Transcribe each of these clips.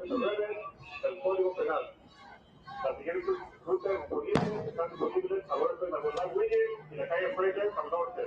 109 del Código Penal. Las siguientes rutas disponibles están disponibles al oeste de la Monday Williams y la calle Fraser al norte.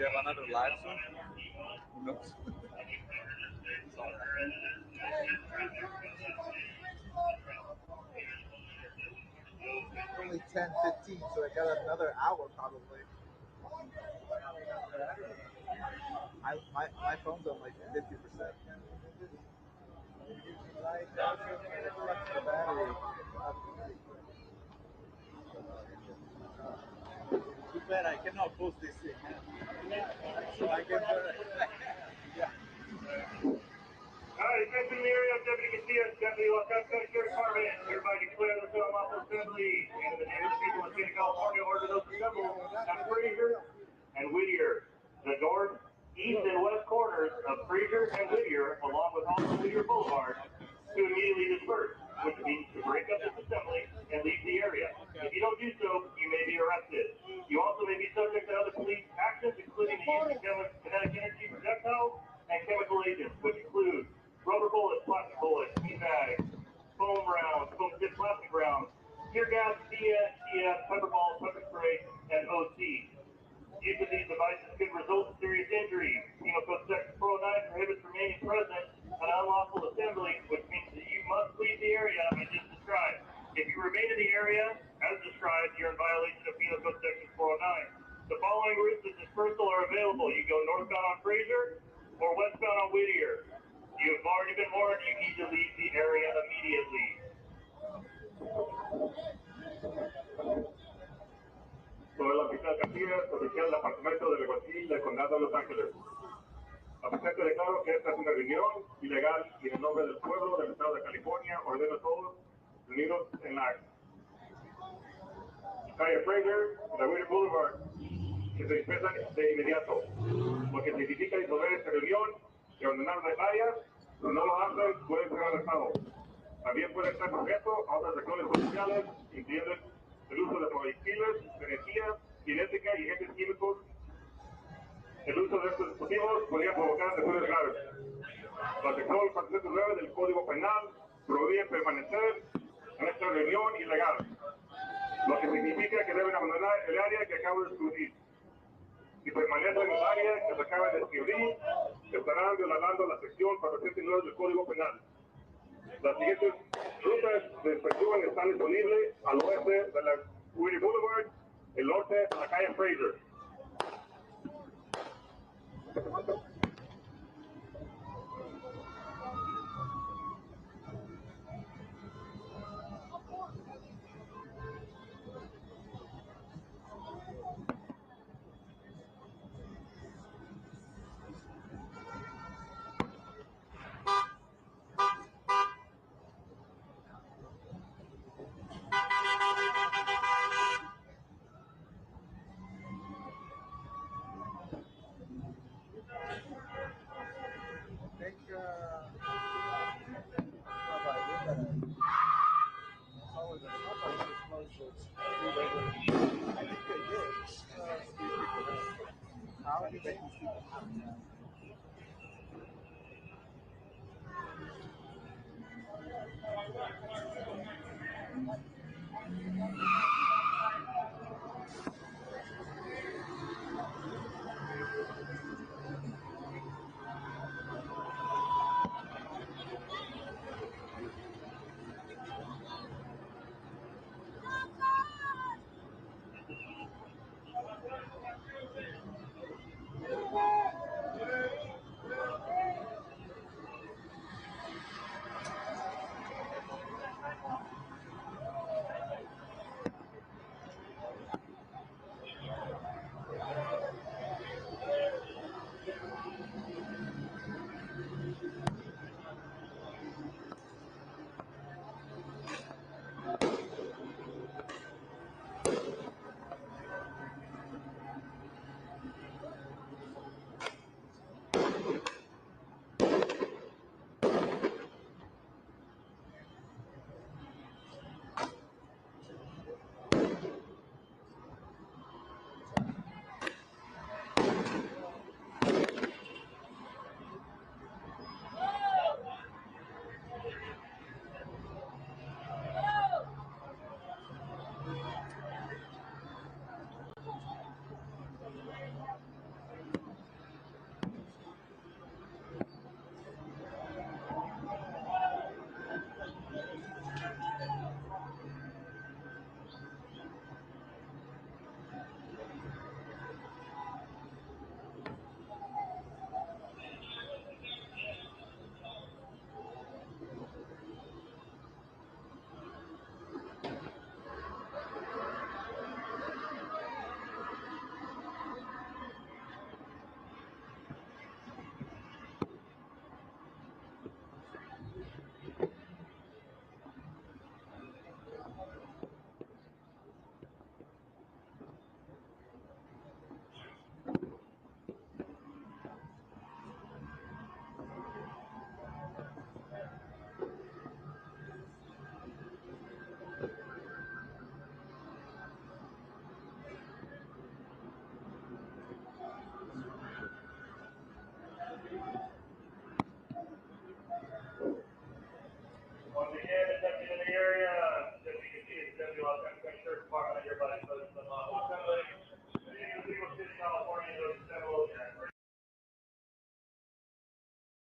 You have another live soon? Who knows? Only 10:15, so I got another hour probably. My phone's on like 50%. The battery. Too bad I cannot post this thing. So I can put it. Yeah. All right, attention in the area of Deputy Castillo, Deputy Los Angeles Sheriff Department, hereby declare the film off assembly and the name of the people of the state of California order those assembled at Fraser and Whittier, the north, east, and west corners of Fraser and Whittier, along with all of Whittier Boulevard, to immediately disperse, which means to break up this assembly and leave the area. If you don't do so, you may be arrested. You also may be subject to other police actions, including the use of kinetic energy projectiles and chemical agents, which include rubber bullets, plastic bullets, bean bags, foam rounds, foam tip plastic rounds, tear gas, CS, pepper balls, pepper spray, and OC. Use of these devices could result in serious injury. Penal Code Section 409 prohibits remaining present at unlawful assembly, which means that you must leave the area as just described. If you remain in the area as described, you're in violation of Penal Code Section 409. The following routes of dispersal are available. You go northbound on Fraser or westbound on Whittier. You have already been warned. You need to leave the area immediately. Soy el oficial Casillas, oficial del Departamento del Alguacil del Condado de Los Ángeles. Oficialmente declaro que esta es una reunión ilegal y en nombre del pueblo del Estado de California ordeno a todos reunidos en la calle Fraser, la Whittier Boulevard, que se dispersan de inmediato, lo que significa disolver esta reunión y ordenar de varias. Si no lo hacen, pueden ser arrestados. También pueden estar sujetos a otras acciones judiciales, incluyendo el uso de proyectiles, de energía cinética y agentes químicos. El uso de estos dispositivos podría provocar lesiones graves. La sección 409 del Código Penal prohíbe permanecer en esta reunión ilegal, lo que significa que deben abandonar el área que acabo de descubrir. Si permanecen en el área que se acaba de descubrir, estarán violando la sección 409 del Código Penal. Las siguientes rutas de dispersión están disponibles al oeste de la Whittier Boulevard, el norte de la calle Fraser.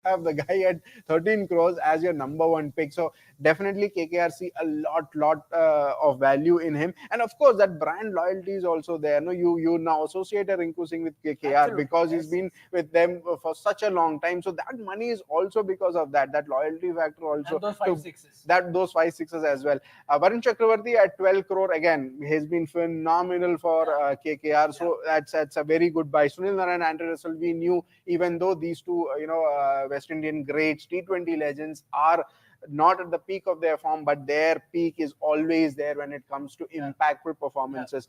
have the guy at 13 crores as your number one pick. So definitely KKR see a lot of value in him, and of course that brand loyalty is also there. No, you now associate a Rinku Singh with KKR Absolutely, because he's yes, been yes. with them for such a long time. So that money is also because of that loyalty factor also And those to five sixes. that those five sixes as well. Varun Chakravarti at 12 crore again has been phenomenal for Yeah, KKR. yeah, So that's a very good buy. Sunil Narayan, Andre Russell, we knew, even though these two West Indian greats, T20 legends, are not at the peak of their form, but their peak is always there when it comes to yeah, impactful yeah. performances.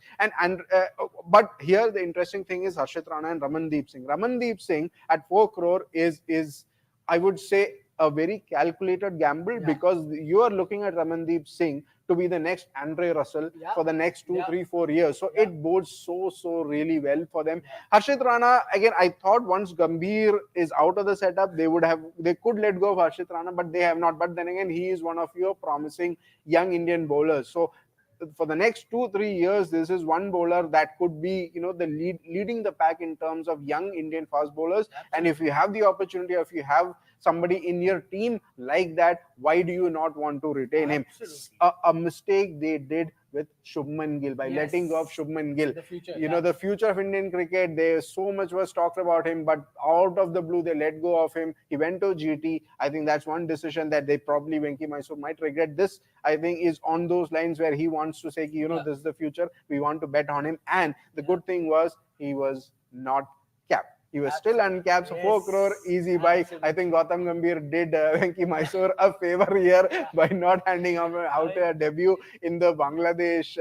But here the interesting thing is Harshit Rana and Ramandeep Singh. Ramandeep Singh at 4 crore is I would say a very calculated gamble, Yeah. because you are looking at Ramandeep Singh to be the next Andre Russell Yeah. for the next two, Yeah. 3, 4 years. So Yeah. it bodes so really well for them. Yeah. Harshit Rana, again, I thought once Gambhir is out of the setup, they could let go of Harshit Rana, but they have not. But then again, he is one of your promising young Indian bowlers. So for the next 2, 3 years, this is one bowler that could be, the leading the pack in terms of young Indian fast bowlers. And if Absolutely. you have the opportunity, if you have somebody in your team like that, why do you not want to retain him? Absolutely. A mistake they did with Shubman Gill by letting go of Yes. Shubman Gill. The future. Yeah. The future of Indian cricket, there so much was talked about him, but out of the blue, they let go of him. He went to GT. I think that's one decision that they probably, Venki Mysore, might regret. This, I think, is on those lines where he wants to say, Yeah. this is the future. We want to bet on him. And the Yeah. good thing was he was not capped. He was still Absolutely. uncapped. So 4 crore, Yes. easy buy. I think Absolutely. Gautam Gambhir did Venki Mysore a favor here Yeah. by not handing out I- a debut in the Bangladesh,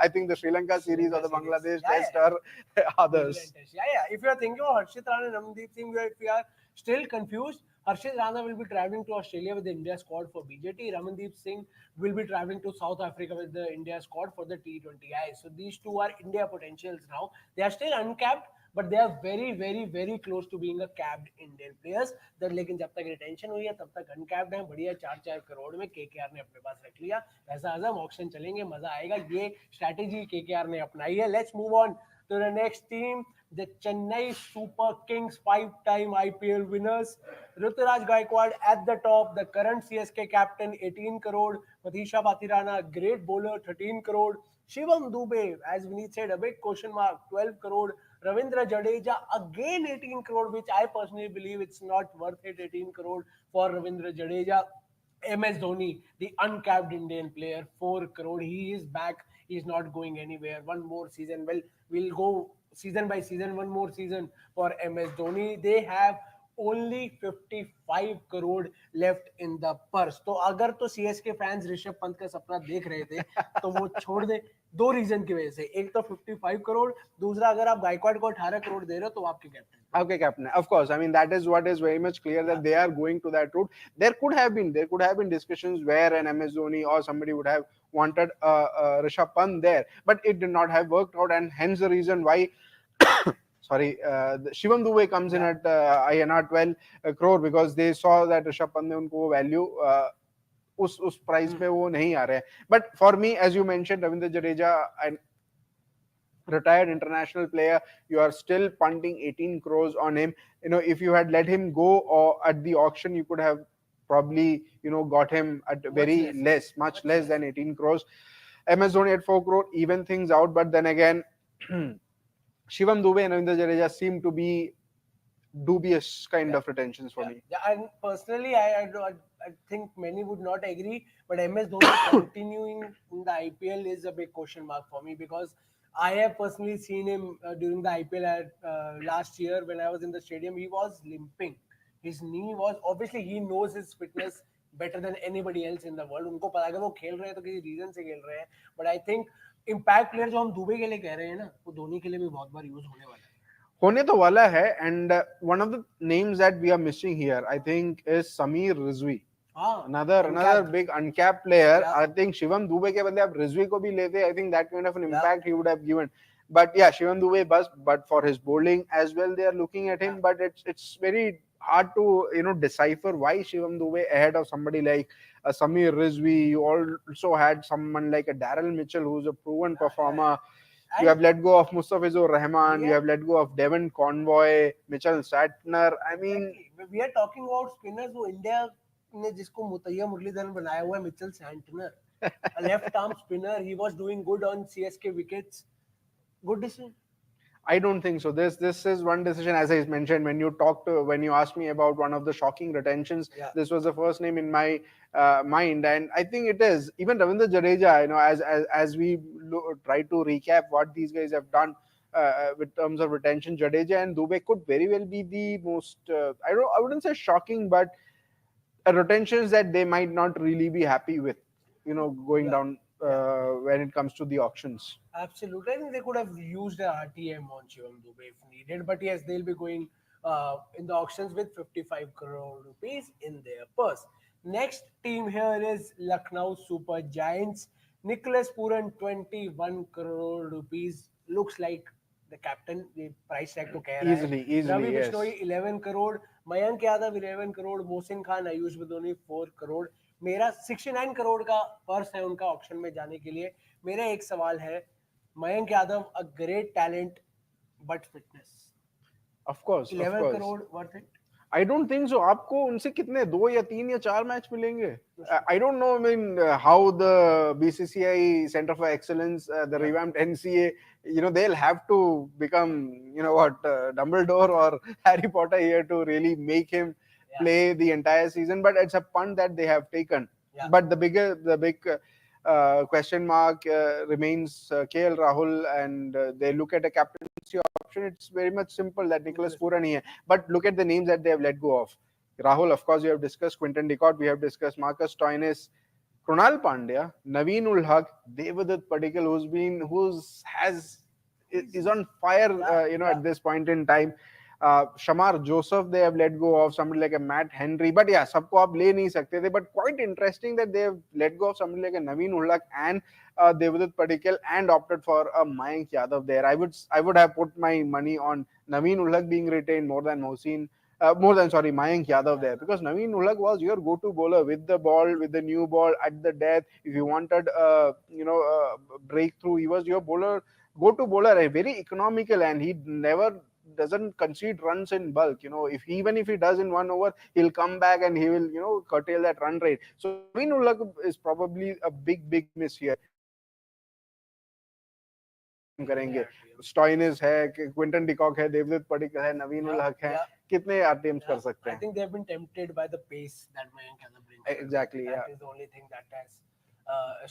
I think the Sri Lanka Sri series or Lanka the series. Bangladesh Yeah, test yeah. or New Zealand others. test. Yeah, yeah. If you are thinking of Harshit Rana and Ramandeep Singh, if you are still confused, Harshit Rana will be traveling to Australia with the India squad for BJT. Ramandeep Singh will be traveling to South Africa with the India squad for the T20I. So these two are India potentials now. They are still uncapped, but they are very close to being a capped Indian players. That लेकिन जब तक retention हुई है तब तक uncapped है. बढ़िया 4-4 करोड़ में केकेआर ने अपने पास रख लिया. ऐसा आजम ऑक्शन चलेंगे, मजा आएगा. ये स्ट्रैटेजी केकेआर ने अपनाई है. Let's move on to the next team, the Chennai Super Kings, 5-time IPL winners. Ruturaj Gaikwad at the top, the current CSK captain, 18 crore. Matisha Patirana, great bowler, 13 crore. Shivam Dube, as Vineet said, a big question mark, 12 crore. Ravindra Jadeja, again 18 crore, which I personally believe it's not worth it, 18 crore for Ravindra Jadeja. MS Dhoni, the uncapped Indian player, 4 crore. He is back. He's not going anywhere. One more season. Well, we'll go season by season, one more season for MS Dhoni. They have only 55 crore left in the purse. तो अगर तो CSK fans Rishabh Pant का सपना देख रहे थे तो वो छोड़ दे. दो रीजन की वजह से, एक तो 55 करोड़, दूसरा अगर आप गायकवाड को 18 करोड़ दे रहे हो तो आपके captain. Okay, captain. Of course, I mean that is what is very much clear that they are going to that route. There could have been discussions where an MS Dhoni or somebody would have wanted Rishabh Pant there, but it did not have worked out, and hence the reason why. Sorry, Shivam Dube comes in Yeah. at INR 12 crore, because they saw that Rishabh Pant ने उनको वो value उस price पे वो नहीं आ रहे हैं. But for me, as you mentioned, Ravindra Jadeja, and retired international player, you are still punting 18 crores on him. If you had let him go or at the auction, you could have probably got him at very much less than 18 crores. MS Dhoni at 4 crore even things out, but then again Shivam Dube and Ravindra Jadeja seem to be dubious kind of retentions for Yeah, me. yeah, and personally, I think many would not agree, but MS Dhoni continuing in the IPL is a big question mark for me, because I have personally seen him during the IPL last year when I was in the stadium. He was limping. His knee was, obviously he knows his fitness better than anybody else in the world. उनको पता है कि वो खेल रहे हैं तो किसी रीजन से खेल रहे हैं. But I think impact player जो हम दुबे के लिए कह रहे हैं ना, वो धोनी के लिए भी बहुत बार यूज होने वाला है. होने तो वाला है, and one of the names that we are missing here, I think, is Samir Rizvi. हाँ, Another uncapped. big uncapped player. Yeah. I think Shivam Dube के बदले आप Rizvi को भी लेते, I think that kind of an Yeah. impact he would have given. But yeah, Shivam Dube but for his bowling as well, they are looking at him. Yeah. But it's very hard to decipher why Shivam Dube ahead of somebody like Samir Rizvi. You also had someone like a Daryl Mitchell, who's a proven performer. You have And let go of Mustafizur Rahman. You yeah, have let go of Devon Convoy, Mitchell Satner. I mean, exactly. We are talking about spinners who India ने जिसको मुतैया मुरलीधरन बनाया हुआ है, Mitchell Santner, a left arm spinner. He was doing good on CSK wickets. Good decision. I don't think so. This is one decision, as I mentioned when you asked me about one of the shocking retentions. Yeah. This was the first name in my mind, and I think it is even Ravindra Jadeja. As we try to recap what these guys have done with terms of retention, Jadeja and Dubey could very well be the most. I wouldn't say shocking, but retentions that they might not really be happy with. Going Yeah. down Yeah. when it comes to the auctions. Absolutely. I think they could have used a RTM on Shivam Dubey if needed. But yes, they'll be going in the auctions with 55 crore rupees in their purse. Next team here is Lucknow Super Giants. Nicholas Puran, 21 crore rupees. Looks like the captain, the price tag to keh raha hai. Easily, Ravi yes. Bishnoi, 11 crore. Mayank Yadav, 11 crore. Mohsin Khan, Ayush Badoni, 4 crore. मेरा 69 करोड़ का purse है उनका auction में जाने के लिए. मेरा एक सवाल है, Mayank Yadav, a great talent, but fitness. Of 11 course. crore worth it? I don't think so. आपको उनसे कितने 2 या 3 या 4 मैच मिलेंगे? I don't know. I mean, how the BCCI Center for Excellence, the revamped NCA, they'll have to become, Dumbledore or Harry Potter here to really make him play the entire season. But it's a punt that they have taken. Yeah. But the big question mark remains KL Rahul, and they look at a captaincy option. It's very much simple that Nicholas Puran here. But look at the names that they have let go of. Rahul, of course, we have discussed. Quinton de Kock, we have discussed. Marcus Stoinis, Krunal Pandya, Naveen ul Haq, Devdutt Padikkal, is on fire, at this point in time. Shamar Joseph, they have let go of somebody like a Matt Henry. But yeah, सबको आप ले नहीं सकते थे. But quite interesting that they have let go of somebody like a Naveen Ulhaq and Devdutt Padikkal and opted for a Mayank Yadav there. I would have put my money on Naveen Ulhaq being retained more than Mayank Yadav there, because Naveen Ulhaq was your go-to bowler with the ball, with the new ball at the death. If you wanted breakthrough, he was your go-to bowler, a very economical, and he never doesn't concede runs in bulk. Even if he does in 1 over, he'll come back and he will curtail that run rate. So Naveen Ulhaq is probably a big miss here. करेंगे. Stoinis है, Quinton de Kock है, Devdutt Padikkal है, Naveen Ulhaq है. कितने RTMs कर सकते हैं? I think they have been tempted by the pace that Mayank Yadav brings. Exactly, That is the only thing that has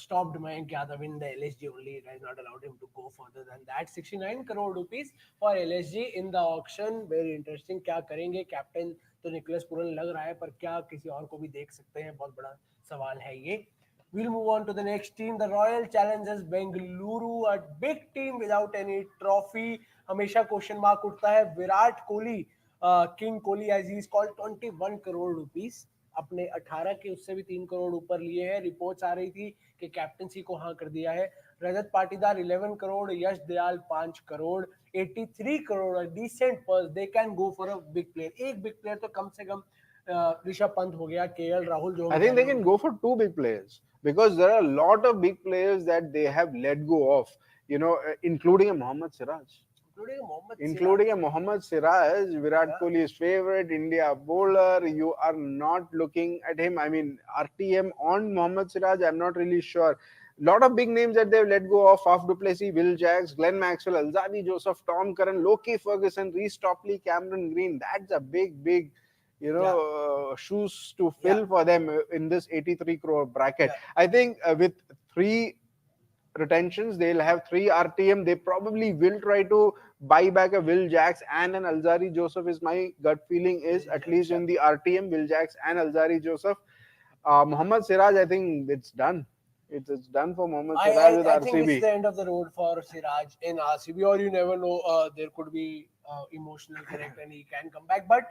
stopped Mayank Yadav in the LSG only. It has not allowed him to go further than that. 69 crore rupees for LSG in the auction. Very interesting. क्या करेंगे? Captain तो Nicholas Pooran लग रहा है, पर क्या किसी और को भी देख सकते हैं? बहुत बड़ा सवाल है ये. We'll move on to the next team, the Royal Challengers Bengaluru, a big team without any trophy. हमेशा क्वेश्चन मार्क उठता है. Virat Kohli, king Kohli as he is called, 21 crore rupees अपने 18 के उससे भी 3 करोड़ ऊपर लिए हैं. रिपोर्ट्स आ रही थी कि कैप्टनसी को हाँ कर दिया है. Rajat Patidar 11 crore, Yash Dayal 5 crore, 83 crore, decent purse. They can go for a big player. एक बिग प्लेयर तो कम से कम ऋषभ पंत हो गया, केएल राहुल जो. I think they can go for 2 big players, because there are a lot of big players that they have let go of, including a Mohammad Siraj. Including a Mohammad Siraj, Virat Kohli's favorite India bowler. You are not looking at him. I mean, RTM on Mohammad Siraj, I'm not really sure. Lot of big names that they've let go of: Faf du Plessis, Will Jacks, Glenn Maxwell, Alzadi Joseph, Tom Curran, Loki Ferguson, Reece Topley, Cameron Green. That's a big shoes to fill for them in this 83 crore bracket. I think with 3 retentions, they'll have 3 RTM. They probably will try to buy back a Will Jacks and an Alzari Joseph, is my gut feeling, is at least in the RTM, Will Jacks and Alzari Joseph. Mohammad Siraj, I think it's done. It's done for Mohammad Siraj with RCB. I think it's the end of the road for Siraj in RCB, or you never know, there could be emotional connect and he can come back. But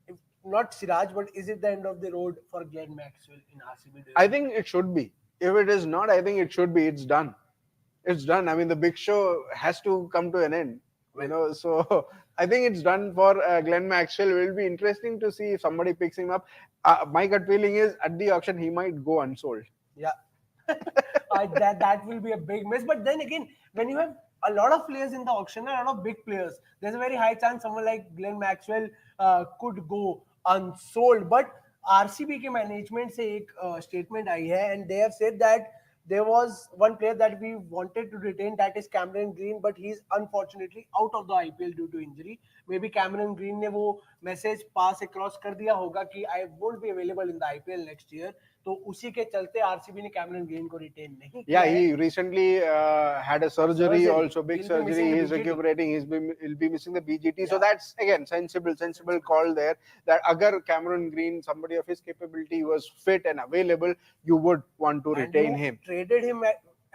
if not Siraj, but is it the end of the road for Glenn Maxwell in RCB? I think it should be. If it is not, I think it should be. It's done. It's done. I mean, the big show has to come to an end. So I think it's done for Glenn Maxwell. It will be interesting to see if somebody picks him up. My gut feeling is at the auction he might go unsold. Yeah. That will be a big miss. But then again, when you have a lot of players in the auction, a lot of big players. There's a very high chance someone like Glenn Maxwell could go unsold. But RCB के management से एक statement आई है and they have said that there was one player that we wanted to retain, that is Cameron Green, but he's unfortunately out of the IPL due to injury. Maybe Cameron Green ने वो message pass across कर दिया होगा कि I won't be available in the IPL next year. तो उसी के चलते आरसीबी ने कैमरन ग्रीन को रिटेन नहीं किया Yeah, है. he recently had a surgery, also big He'll be surgery. missing the He's BGT. recuperating. He'll be missing the BGT. So Yeah. that's again sensible call there. That agar Cameron Green, somebody of his capability, was fit and available, you would want to And retain you him. traded him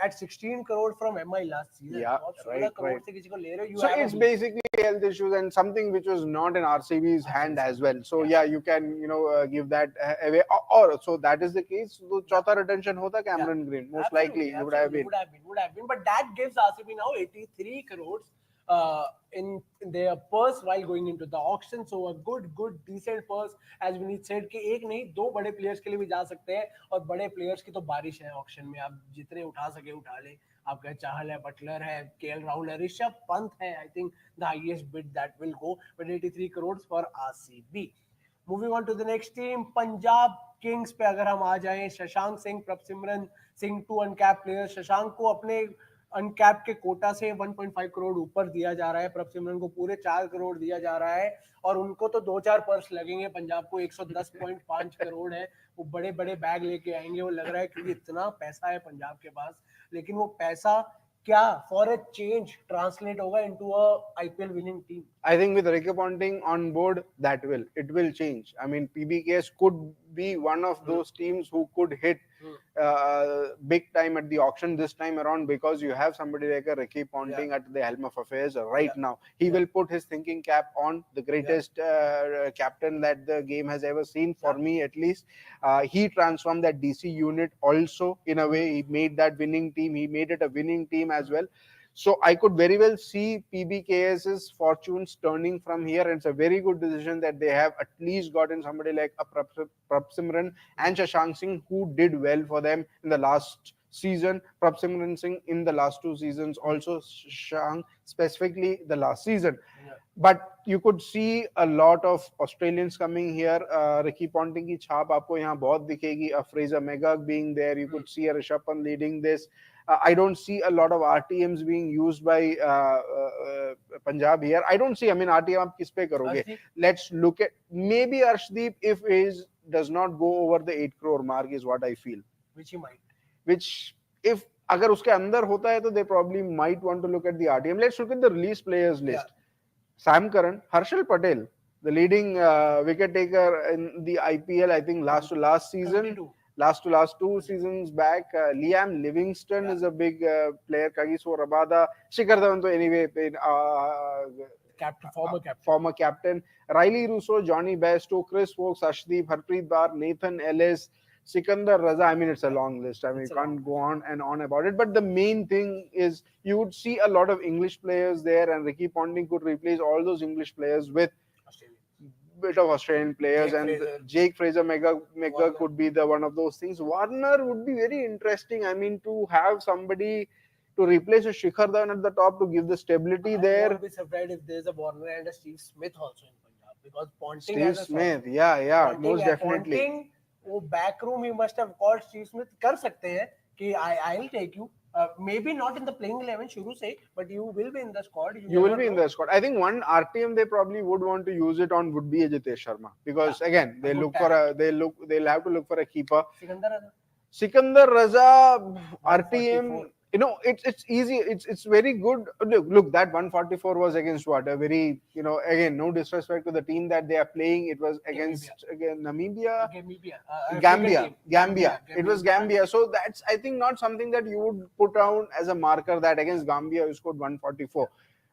at 16 crore from MI last season. Yeah, तो आप 16 right, crore right. से किसी को ले रहे हो, you So have a it's big- basically health issues and something which was not in RCB's hand as well. So yeah, you can give that away. Or so that is the case. So चौथा retention होता Cameron Green, most likely Absolutely, would have been. would have been. But that gives RCB now 83 crores in their purse while going into the auction. So a good decent purse, as Vineet said, कि एक नहीं दो बड़े players के लिए भी जा सकते हैं और बड़े players की तो बारिश है auction में. आप जितने उठा सके उठा ले. आपका चाहल है, बटलर है, केएल राहुल है, ऋषभ पंत है. I think the highest bid that will go with 83 crores for RCB. Moving on to the next team, Punjab Kings पे अगर हम आ जाएं, शशांक सिंह, प्रभसिमरन सिंह, 2 अनकैप प्लेयर. शशांक को अपने अनकैप के कोटा से 1.5 करोड़ ऊपर दिया जा रहा है, प्रभसिमरन को पूरे 4 करोड़ दिया जा रहा है और उनको तो 2-4 पर्स लगेंगे. पंजाब को 110.5 करोड़ है, वो बड़े बड़े बैग लेके आएंगे. वो लग रहा है क्योंकि इतना पैसा है पंजाब के पास, लेकिन वो पैसा क्या फॉर अ चेंज ट्रांसलेट होगा into a IPL winning team. I think with Ricky Ponting on board, it will change. I mean, PBKS could be one of those teams who could hit big time at the auction this time around, because you have somebody like a Ricky Ponting at the helm of affairs right now. He will put his thinking cap on, the greatest captain that the game has ever seen, for me at least. He transformed that DC unit also in a way. He made that winning team. He made it a winning team as well. So I could very well see PBKS's fortunes turning from here, and it's a very good decision that they have at least gotten somebody like a Prabhsimran and Shashank Singh, who did well for them in the last season. Prabhsimran Singh in the last 2 seasons, also Shashank specifically the last season. But you could see a lot of Australians coming here. Ricky Ponting की छाप आपको यहाँ बहुत दिखेगी. Fraser Megag being there, you could see a Rishabh Pant leading this. I don't see a lot of RTMs being used by Punjab here. I don't see. I mean, RTM आप किस पे करोगे? Let's look at maybe Arshdeep if his does not go over the 8 crore mark is what I feel. Which he might. Which if अगर उसके अंदर होता है तो they probably might want to look at the RTM. Let's look at the release players list. Sam Curran, Harshal Patel, the leading wicket taker in the IPL, I think last to last season. 22. Last 2 seasons back. Liam Livingston is a big player. Kagiso Rabada. Shikhar Dhawan, anyway, former captain. Riley Russo, Johnny Bairstow, Chris Wokes, Ashdeep, Harpreet Bar, Nathan Ellis, Sikandar Raza. I mean, it's a long list. I mean, you can't go on and on about it. But the main thing is you would see a lot of English players there, and Ricky Ponting could replace all those English players with bit of Australian players, Jake Fraser Mega could be the one of those things. Warner would be very interesting. I mean, to have somebody to replace a Shikhar Dhawan at the top to give the stability there. I won't be surprised if there's a Warner and a Steve Smith also in Punjab, because Ponting Steve Smith, Ponting, most definitely. Ponting, वो back room he must have called Steve Smith. कर सकते हैं कि I'll take you. Maybe not in the playing 11 शुरू से, but you will be in the squad. You will be in the squad. I think one RTM they probably would want to use it on would be Ajitesh Sharma, because again they'll have to look for a keeper. Sikandar Raza RTM. You know, it's easy. It's very good. Look, that 144 was against what? A very, again, no disrespect to the team that they are playing. It was against Namibia. Gambia. It was Gambia. So that's, I think, not something that you would put down as a marker that against Gambia you scored 144.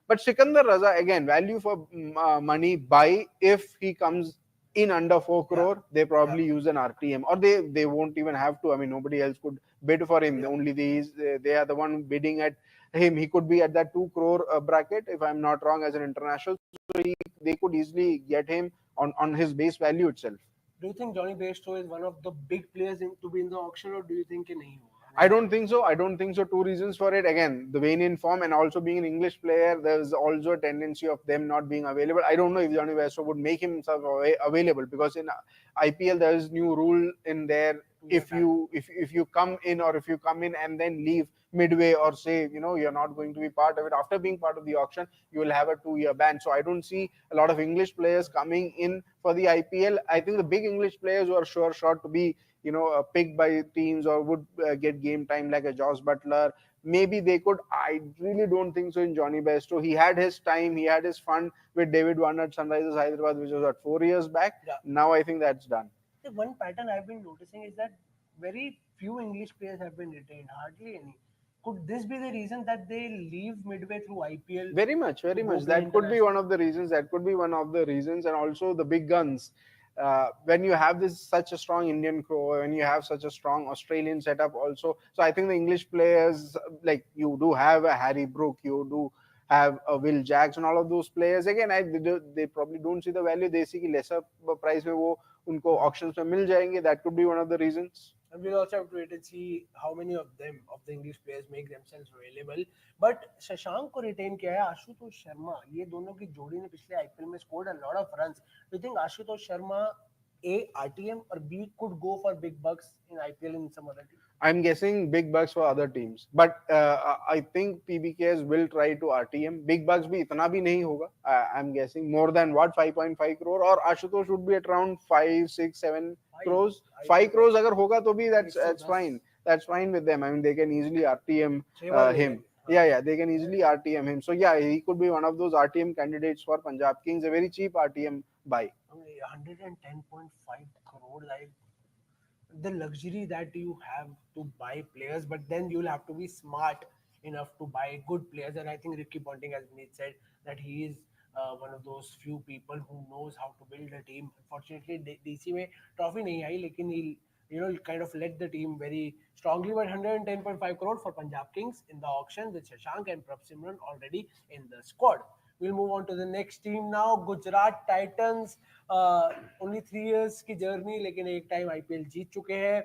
But Sikandar Raza, again, value for money, buy if he comes in under 4 crore, they probably use an RTM, or they won't even have to. I mean, nobody else could bid for him. Only they are the one bidding at him. He could be at that 2 crore bracket, if I'm not wrong, as an international. So they could easily get him on his base value itself. Do you think Johnny Bairstow is one of the big players to be in the auction, or do you think कि नहीं होगा? I don't think so. I don't think so. Two reasons for it. Again, the wane in form and also being an English player, there's also a tendency of them not being available. I don't know if Johnny Bairstow would make himself available because in IPL there is new rule in there. Two-year If ban. you come in or if you come in and then leave midway or say you're not going to be part of it after being part of the auction, you will have a 2-year ban. So I don't see a lot of English players coming in for the IPL. I think the big English players who are sure shot to be picked by teams or would get game time like a Josh Butler. Maybe they could. I really don't think so in Johnny Bairstow. He had his time, he had his fun with David Warner at Sunrisers Hyderabad, which was what 4 years back. Yeah. Now I think that's done. The one pattern I've been noticing is that very few English players have been retained, hardly any. Could this be the reason that they leave midway through IPL Very much, to very go much. play That could be international? one of the reasons. That could be one of the reasons, and also the big guns. When you have this such a strong Indian crew, when you have such a strong Australian setup, also. So I think the English players, like you do have a Harry Brook, you do have a Will Jacks, and all of those players. Again, they probably don't see the value. They see कि lesser price में वो उनको auctions में मिल जाएंगे. That could be one of the reasons. And we'll also have to wait and see how many of them, of the English players, make themselves available. But Shashank को retain किया है आशुतोष शर्मा. ये दोनों की जोड़ी ने पिछले IPL में scored a lot of runs. Do you think Ashutosh Sharma A RTM or B could go for big bucks in IPL in some other team? I'm guessing big bucks for other teams, but I think PBKs will try to RTM. Big bucks भी इतना भी नहीं होगा. I'm guessing more than what 5.5 crore or Ashutosh should be at around 5, 6, 7 crores. 5 crores अगर होगा तो भी that's fine. That's fine with them. I mean they can easily RTM him. Yeah, they can easily RTM him. So yeah, he could be one of those RTM candidates for Punjab Kings. A very cheap RTM buy. 110.5 crore, like the luxury that you have to buy players, but then you'll have to be smart enough to buy good players. And I think Ricky Ponting, as Vineet said, that he is one of those few people who knows how to build a team. Unfortunately, DC में trophy नहीं आई, लेकिन he kind of led the team very strongly. But 110.5 crore for Punjab Kings in the auction with Shashank and Prabh Simran already in the squad. We'll move on to the next team now. Gujarat Titans. Only 3 years की journey, लेकिन एक time IPL जीत चुके हैं.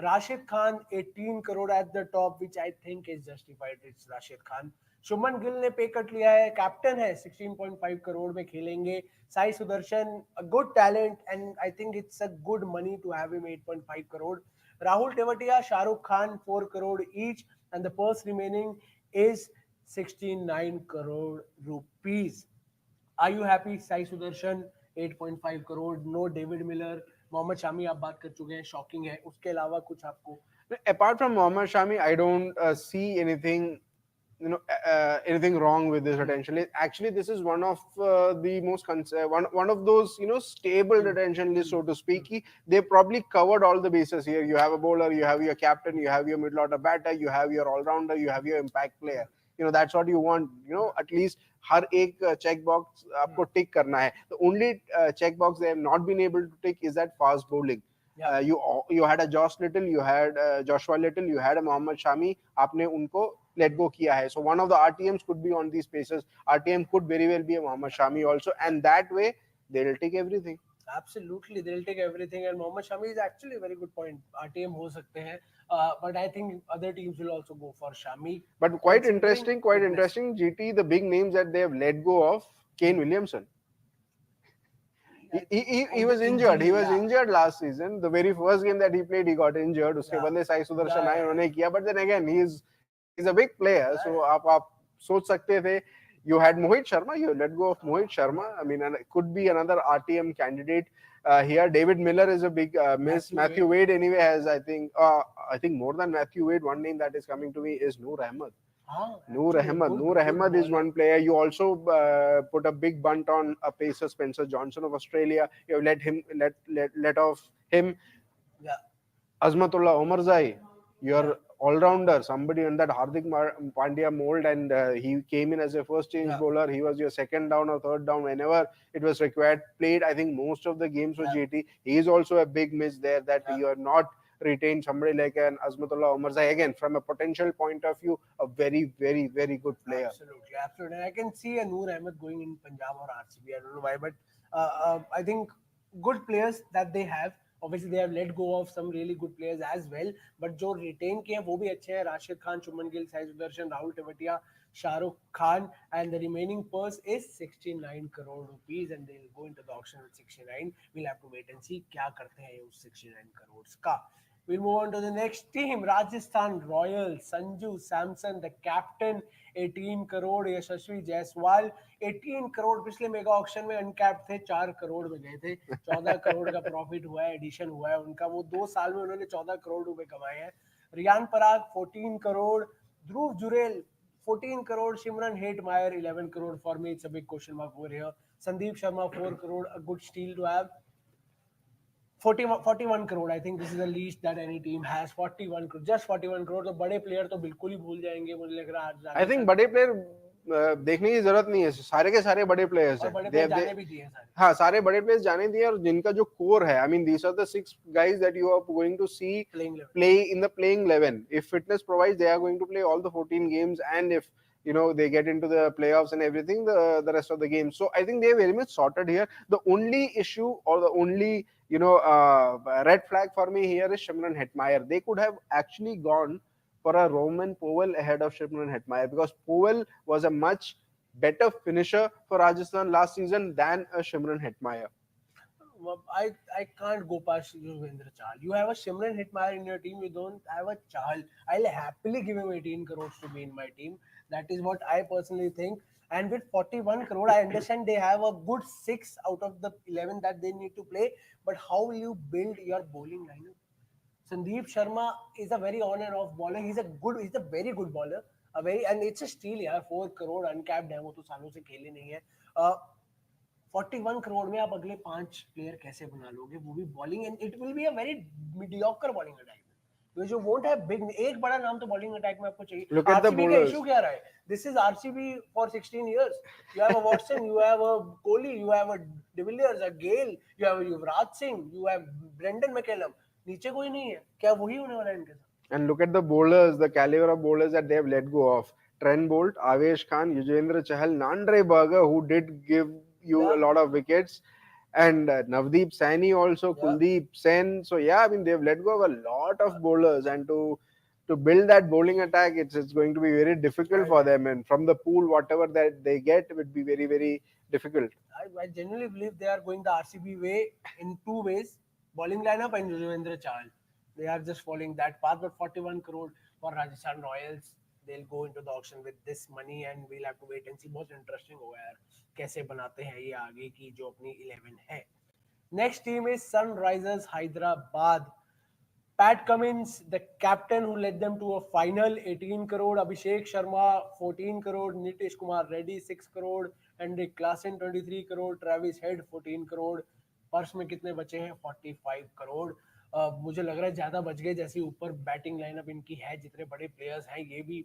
Rashid Khan 18 crore at the top, which I think is justified. It's Rashid Khan. Shubman Gill ने पे cut लिया है, captain है, 16.5 करोड़ में खेलेंगे. Sai Sudarshan, a good talent, and I think it's a good money to have him 8.5 crore. Rahul Tewatia, Shahrukh Khan 4 crore each, and the purse remaining is 69 crore rupees. Are you happy? Sai Sudharsan 8.5 crore, no David Miller, Mohammed Shami आप बात कर चुके हैं, shocking है. उसके अलावा कुछ आपको? Apart from Mohammad Shami, I don't see anything, anything wrong with this retention list. Actually, this is one of the most one of those stable retention lists, so to speak. They probably covered all the bases here. You have a bowler, you have your captain, you have your middle order batter, you have your all rounder, you have your impact player. That's what you want. At least हर एक check box आपको tick करना है. The only check box they have not been able to tick is that fast bowling. Yeah. You had a Josh Little, you had Joshua Little, you had a Mohammad Shami. आपने उनको let go किया है. So one of the RTMs could be on these spaces. RTM could very well be a Mohammad Shami also, and that way they'll take everything. Absolutely, they'll take everything. And Mohammad Shami is actually a very good point. RTM हो सकते हैं, but I think other teams will also go for Shami. But quite interesting. GT, the big names that they have let go of, Kane Williamson. He was injured. He was injured last season. The very first game that he played, he got injured. उसके बदले साई सुदर्शन आए उन्होंने किया. But then again, he's a big player. So आप सोच सकते थे. You had Mohit Sharma. You let go of Mohit Sharma. I mean, it could be another RTM candidate here. David Miller is a big miss. Matthew Wade anyway has I think more than Matthew Wade. One name that is coming to me is Noor Ahmed. Noor Ahmed is one player. You also put a big bunt on a pacer, Spencer Johnson of Australia. You have let off him. Yeah. Azmatullah Omarzai, your all-rounder, somebody in that Hardik Pandya mold, and he came in as a first change bowler. He was your second down or third down whenever it was required. Played, I think, most of the games for GT. He is also a big miss there that you are not retained somebody like an Azmatullah Omarzai. Again, from a potential point of view, a very, very, very good player. Absolutely. And I can see a Noor Ahmed going in Punjab or RCB. I don't know why, but I think good players that they have. Obviously they have let go of some really good players as well, but जो retain किए हैं वो भी अच्छे हैं. Rashid Khan, Shubman Gill, Sai Sudarshan, Rahul Tewatia, Shahrukh Khan, and the remaining purse is 69 crore rupees, and they'll go into the auction with 69. We'll have to wait and see क्या करते हैं उस 69 crores का. We'll move on to the next team, Rajasthan Royals. Sanju Samson, the captain, 18 crore. यशस्वी जायसवाल 18 करोड़. पिछले mega auction में uncapped थे, 4 करोड़ में गए थे. 14 करोड़ का प्रॉफिट हुआ है, एडिशन हुआ है उनका. वो 2 साल में उन्होंने 14 करोड़ रुपए कमाए हैं. रियान पराग 14 करोड़. ध्रुव Jurel 14 crore. Shimran Hetmeyer 11 crore. For me, it's a big question mark over here. Sandeep Sharma 4 crore. A good steal to have. 41 crore. I think this is the least that any team has. 41 crore. Just 41 crore. तो बड़े player तो बिल्कुल ही भूल जाएंगे मुझे लग रहा है. आई थिंक बड़े प्लेयर देखने की जरूरत नहीं है. सारे के सारे बड़े प्लेयर्स हैं. बड़े प्लेयर जाने भी दिए सारे. हाँ, सारे बड़े प्लेयर्स जाने दिए. और जिनका जो कोर है, I mean these are the 6 guys that you are going to see play in the playing 11. If fitness provides, they are going to play all the 14 games, and if they get into the playoffs and everything, the rest of the games. So I think they are very much sorted here. The only issue, or the only red flag for me here is Shimran Hetmeyer. They could have actually gone for a Roman Powell ahead of Shimran Hetmeyer, because Powell was a much better finisher for Rajasthan last season than a Shimran Hetmeyer. I can't go past Yuzvendra Chahal. You have a Shimran Hetmeyer in your team. You don't have a Chahal. I'll happily give him 18 crores to be in my team. That is what I personally think. And with 41 crore, I understand they have a good 6 out of the 11 that they need to play. But how will you build your bowling lineup? Sandeep Sharma is a very on and off bowler. He's a very good bowler. And it's a steal यार. 4 crore uncapped है, वो तो सालों से खेले नहीं है. 41 करोड़ में आप अगले 5 प्लेयर कैसे बना लोगे, वो भी bowling, and it will be a very mediocre bowling attack. which you won't have big. एक बड़ा नाम तो बॉलिंग अटैक में आपको चाहिए. आरसीबी का इशू क्या रहा है? This is RCB for 16 years. You have a Watson, you have a Kohli, you have a De Villiers, a Gale, you have Yuvraj Singh, you have Brendan McCallum. नीचे कोई नहीं है. क्या वही होने वाला है इनके साथ? And look at the bowlers, the caliber of bowlers that they have let go of. Trent Bolt, Avesh Khan, Yuzvendra Chahal, Nandre Berger, who did give you a lot of wickets, and Navdeep Saini also, Kuldeep Sen. So yeah, I mean they've let go of a lot of bowlers, and to build that bowling attack, it's going to be very difficult for them. And from the pool, whatever that they get would be very, very difficult. I genuinely believe they are going the RCB way in 2 ways: bowling lineup and Yuzvendra Chahal. They are just following that path. But 41 crore for Rajasthan Royals, they'll go into the auction with this money, and we'll have to wait and see. बहुत interesting होगा यार, कैसे बनाते हैं ये आगे की जो अपनी 11 है. Next team is Sunrisers Hyderabad. Pat Cummins, the captain who led them to a final, 18 crore. Abhishek Sharma, 14 crore. Nitish Kumar Reddy, 6 crore. Hendrik Klassen, 23 crore. Travis Head, 14 crore. Purse में कितने बचे हैं? 45 करोड़. मुझे लग रहा है ज्यादा बच गए, जैसे ऊपर बैटिंग लाइनअप इनकी है, जितने बड़े प्लेयर्स हैं ये भी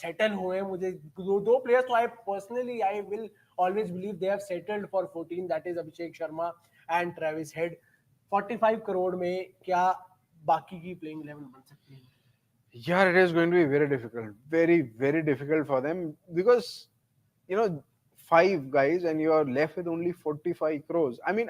सेटल हुए हैं. मुझे दो प्लेयर्स तो I will always believe they have settled for 14, that is Abhishek Sharma and Travis head. 45 crore में क्या बाकी की प्लेइंग 11 बन सकती है? Yeah, it is going to be very difficult, very, very difficult for them, because 5 guys and you are left with only 45 crores. I mean,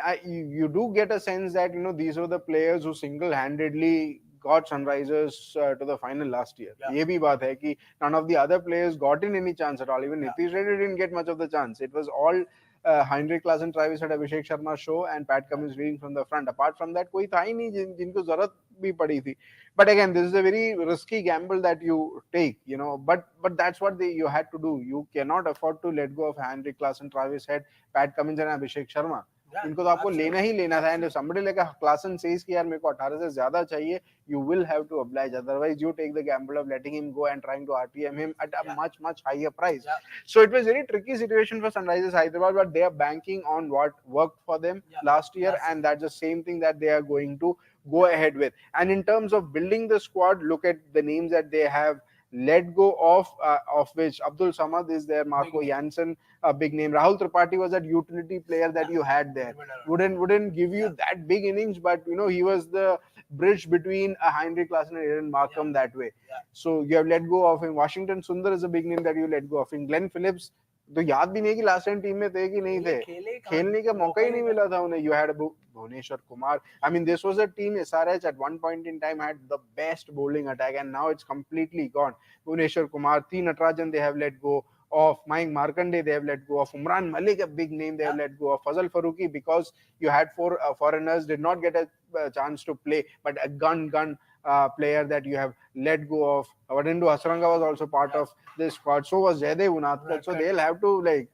you do get a sense that these are the players who single-handedly got Sunrisers to the final last year. ये भी बात है कि none of the other players got in any chance at all. Even Nitish Reddy didn't get much of the chance. It was all Hendrik Klassen, Travis Head, Abhishek Sharma show, and Pat Cummins leading from the front. Apart from that, कोई था ही नहीं जिनको जरूरत भी पड़ी थी. But again, this is a very risky gamble that you take, but that's what you had to do. You cannot afford to let go of Hendrik Klassen, Travis Head, Pat Cummins and Abhishek Sharma. इनको तो आपको लेना ही लेना था. And if somebody like Klassen says कि यार मेरे को 18 से ज्यादा चाहिए, you will have to oblige. Otherwise, you take the gamble of letting him go and trying to RTM him at a much, much higher price. So it was a very tricky situation for Sunrisers Hyderabad, but they are banking on what worked for them last year, and that's the same thing that they are going to go ahead with. And in terms of building the squad, look at the names that they have let go of which Abdul Samad is there, Marco Jansen, a big name. Rahul Tripathi was that utility player that you had there. Wouldn't give you that big innings, but he was the bridge between a Hendrik Klassen and Aaron Markham that way. So you have let go of him. Washington Sundar is a big name that you let go of him. Glenn Phillips, तो याद भी नहीं कि last time team में थे कि नहीं थे, खेलने का मौका ही नहीं मिला था उन्हें. You had Bhuvneshwar Kumar. I mean, this was a team. SRH at one point in time had the best bowling attack, and now it's completely gone. Bhuvneshwar Kumar, T. Natarajan, they have let go of. Mayank Markande, they have let go of. Umran Malik, a big name, they have let go of. Fazal Farooqi, because you had four foreigners, did not get a chance to play, but a gun player that you have let go of. Vadindu Hasranga was also part of this squad. So was Jaydev Unadkat. So they'll have to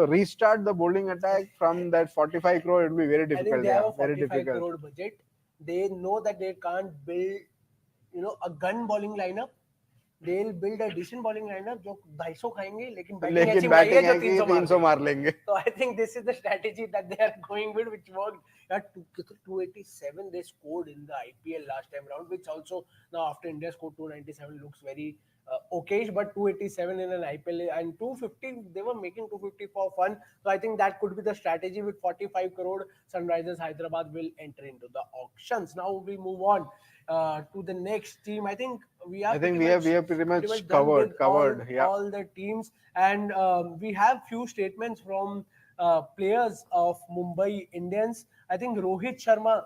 restart the bowling attack from that 45 crore. It will be very I think difficult. they have a Very 45 difficult. crore budget. They know that they can't build, a gun bowling lineup. They'll build a decent bowling lineup जो 250 खाएंगे लेकिन batting ऐसी मारी है जो 300 मार लेंगे. So I think this is the strategy that they are going with, which worked. At 287 they scored in the IPL last time round, which also now after India scored 297 looks very okayish, but 287 in an IPL and 250 they were making 250 for fun. So I think that could be the strategy. With 45 crore, Sunrisers Hyderabad will enter into the auctions. Now we move on to the next team. I think we are pretty much done with covered. all the teams, and we have few statements from players of Mumbai Indians. I think Rohit Sharma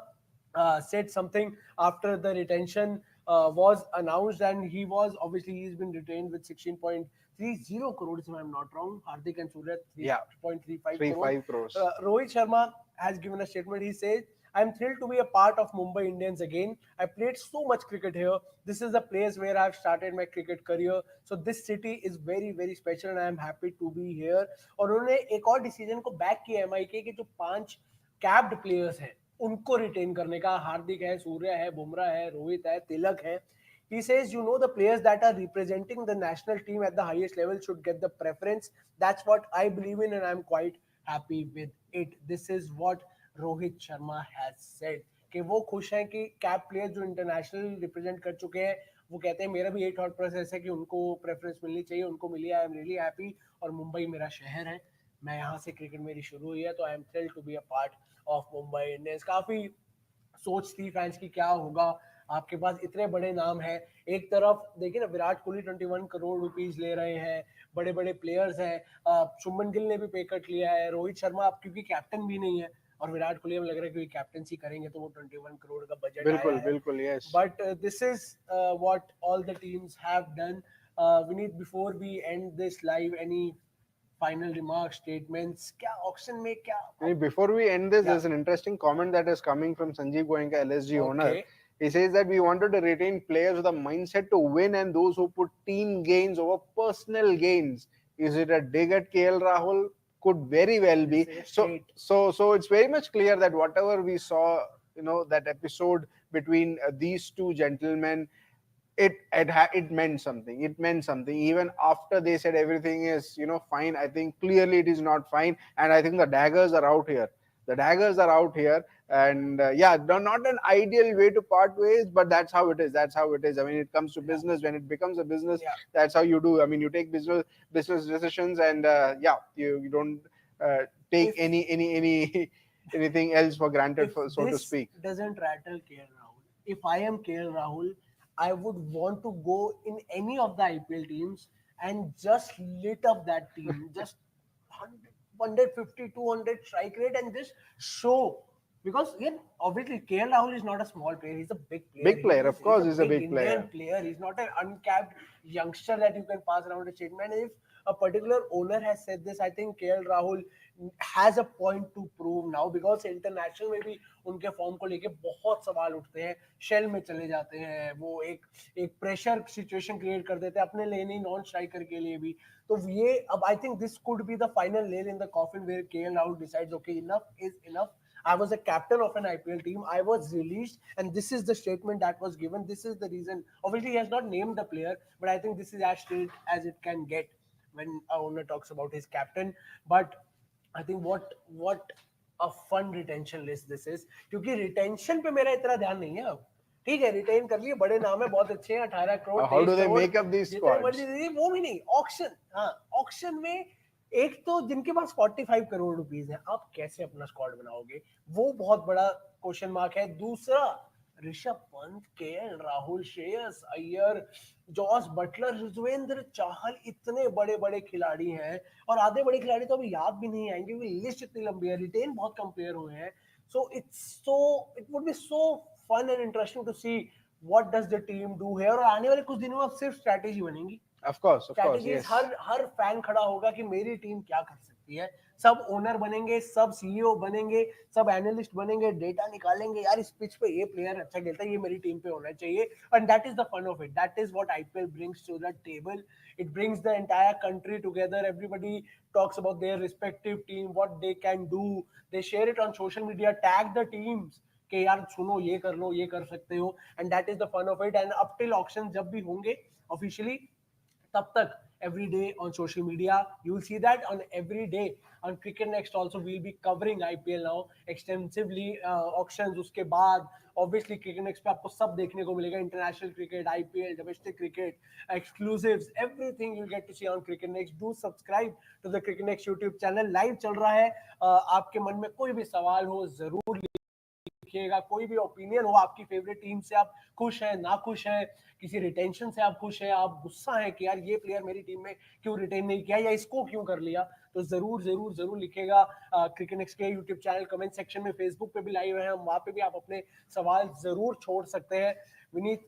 said something after the retention was announced, and he's been retained with 16.30 crores if I'm not wrong. Hardik and Surya 3.35 crores. Rohit Sharma has given a statement. He says, I'm thrilled to be a part of Mumbai Indians again. I played so much cricket here. This is the place where I've started my cricket career. So this city is very, very special and I'm happy to be here. और उन्होंने एक और decision को back किया MIK के जो 5 capped players हैं उनको रिटेन करने का. हार्दिक है, सूर्या है, बुमराह है, रोहित है, तिलक है. He says, the players that are representing the national team at the highest level should get the preference. That's what I believe in and I'm quite happy with it. This is what Rohit Sharma has said कि वो खुश हैं कि cap player जो international represent कर चुके हैं वो कहते हैं मेरा भी एक थॉट प्रोसेस है कि उनको प्रेफरेंस मिलनी चाहिए. उनको मिली है, आई एम रियली हैप्पी. और मुंबई मेरा शहर है, मैं यहाँ से क्रिकेट मेरी शुरू हुई है, तो I am thrilled to be a part of Mumbai Indians. काफी सोच थी फैंस की क्या होगा, आपके पास इतने बड़े नाम हैं. एक तरफ देखिए ना, विराट कोहली 21 करोड़ रुपीस ले रहे हैं, बड़े बड़े प्लेयर्स हैं. शुभमन गिल ने भी पे कट लिया है. रोहित शर्मा अब क्योंकि कैप्टन भी नहीं है और विराट कोहली हमें लग रहा है कि कैप्टनसी करेंगे तो वो 21 करोड़ का बजट आया है. बिल्कुल yes. But this is what all the teams have done. Vineet, before we end this live, any final remarks, statements? क्या auction में क्या? Before we end this, there's an interesting comment that is coming from Sanjeev Goenka, LSG owner. He says that we wanted to retain players with a mindset to win and those who put team gains over personal gains. Is it a dig at KL Rahul? Could very well be. So it's very much clear that whatever we saw, that episode between these two gentlemen, it meant something. It meant something. Even after they said everything is fine, I think clearly it is not fine, and I think the daggers are out here. And not an ideal way to part ways, but that's how it is. I mean, it comes to business. When it becomes a business, that's how you do. I mean, you take business decisions, and you don't take anything else for granted, so to speak. Doesn't rattle KL Rahul. If I am KL Rahul, I would want to go in any of the IPL teams and just lit up that team, just 150, 200 strike rate and just show. Because obviously KL Rahul is not a small player, he's a big player. Big player, of course, he's a big Indian player. He's not an uncapped youngster that you can pass around a statement. If a particular owner has said this, I think KL Rahul has a point to prove now, because international में भी उनके form को लेके बहुत सवाल उठते हैं. Shell में चले जाते हैं, वो एक प्रेशर सिचुएशन क्रिएट कर देते हैं अपने लिए नहीं, नॉन स्ट्राइकर के लिए भी. तो ये अब I think this could be the final nail in the coffin where KL Rahul decides, okay, enough is enough. I was a captain of an IPL team. I was released, and this is the statement that was given. This is the reason. Obviously, he has not named the player, but I think this is as straight as it can get when a owner talks about his captain. But I think what a fun retention list this is, क्योंकि retention पे मेरा इतना ध्यान नहीं है अब. ठीक है, रिटेन कर लिए, बड़े नाम है, बहुत अच्छे हैं, 18 crore. How do they make up these squads? वो भी नहीं. ऑक्शन, ऑक्शन में एक तो जिनके पास 45 करोड़ रुपीस है, आप कैसे अपना स्क्वाड बनाओगे, वो बहुत बड़ा क्वेश्चन मार्क है. दूसरा, Rishabh Pant, KL Rahul, Shreyas Iyer, Jos Buttler, Yuzvendra Chahal, इतने बड़े बड़े खिलाड़ी हैं और आधे बड़े खिलाड़ी तो अभी याद भी नहीं आएंगे, लिस्ट इतनी लंबी है, रिटेन बहुत कम प्लेयर हुए हैं. So it would be so fun and interesting to see what does the team do है. और आने वाले कुछ दिनों में अब सिर्फ स्ट्रैटेजी बनेगी. Of course, strategies yes. Her fan खड़ा होगा कि मेरी टीम क्या कर सकती है. सब ओनर बनेंगे, सब सीईओ बनेंगे, सब एनालिस्ट बनेंगे, डेटा निकालेंगे, यार इस पिच पे ये प्लेयर अच्छा खेलता है, ये मेरी टीम पे होना चाहिए. And that is the fun of it. That is what IPL brings to the table. It brings the entire country together. Everybody talks about their respective team, what they can do. They share it on social media, tag the teams कि यार सुनो ये कर लो, ये कर सकते हो. And that is the fun of it. And up till auction जब भी होंगे ऑफिशियली, तब तक every day on social media you will see that. On every day on cricket next also we'll be covering IPL now extensively. Auctions उसके बाद obviously cricket next पे आपको सब देखने को मिलेगा. international cricket, IPL, domestic cricket, exclusives, everything you get to see on cricket next. Do subscribe to the cricket next YouTube channel. live चल रहा है. आपके मन में कोई भी सवाल हो जरूर लिखिएगा. कोई भी ओपिनियन हो, आपकी फेवरेट टीम से आप खुश हैं, ना खुश हैं, किसी रिटेंशन से आप खुश हैं, आप गुस्सा हैं कि यार ये प्लेयर मेरी टीम में क्यों रिटेन नहीं किया या इसको क्यों कर लिया, तो जरूर जरूर जरूर लिखिएगा. क्रिकेट नेक्स्ट के यूट्यूब चैनल कमेंट सेक्शन में, फेसबुक पे भी लाइव है, वहां पे भी आप अपने सवाल जरूर छोड़ सकते हैं. Vineet,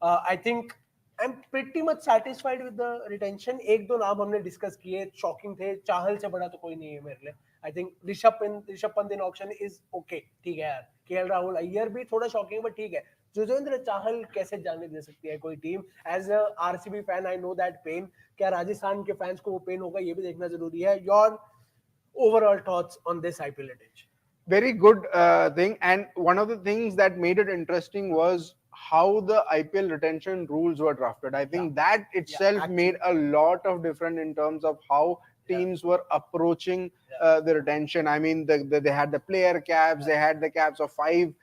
I think I am pretty much satisfied with the retention. एक दो नाम हमने डिस्कस किए, शॉकिंग थे. चाहल से बड़ा तो कोई नहीं है मेरे लिए. I think Rishabh Pant in auction is okay, ठीक है यार. केएल राहुल, अय्यर भी थोड़ा शॉकिंग बट ठीक है. युजवेंद्र चाहल कैसे जाने दे सकती है कोई team. As a RCB fan I know that pain. क्या राजस्थान के फैंस को वो पेन होगा, ये भी देखना जरूरी है. Your overall thoughts on this IPL retention? Very good thing. And one of the things that made it interesting was how the IPL retention rules were drafted. I think that itself made a lot of difference in terms of how teams were approaching the retention. I mean, they had the player caps, they had the caps of five,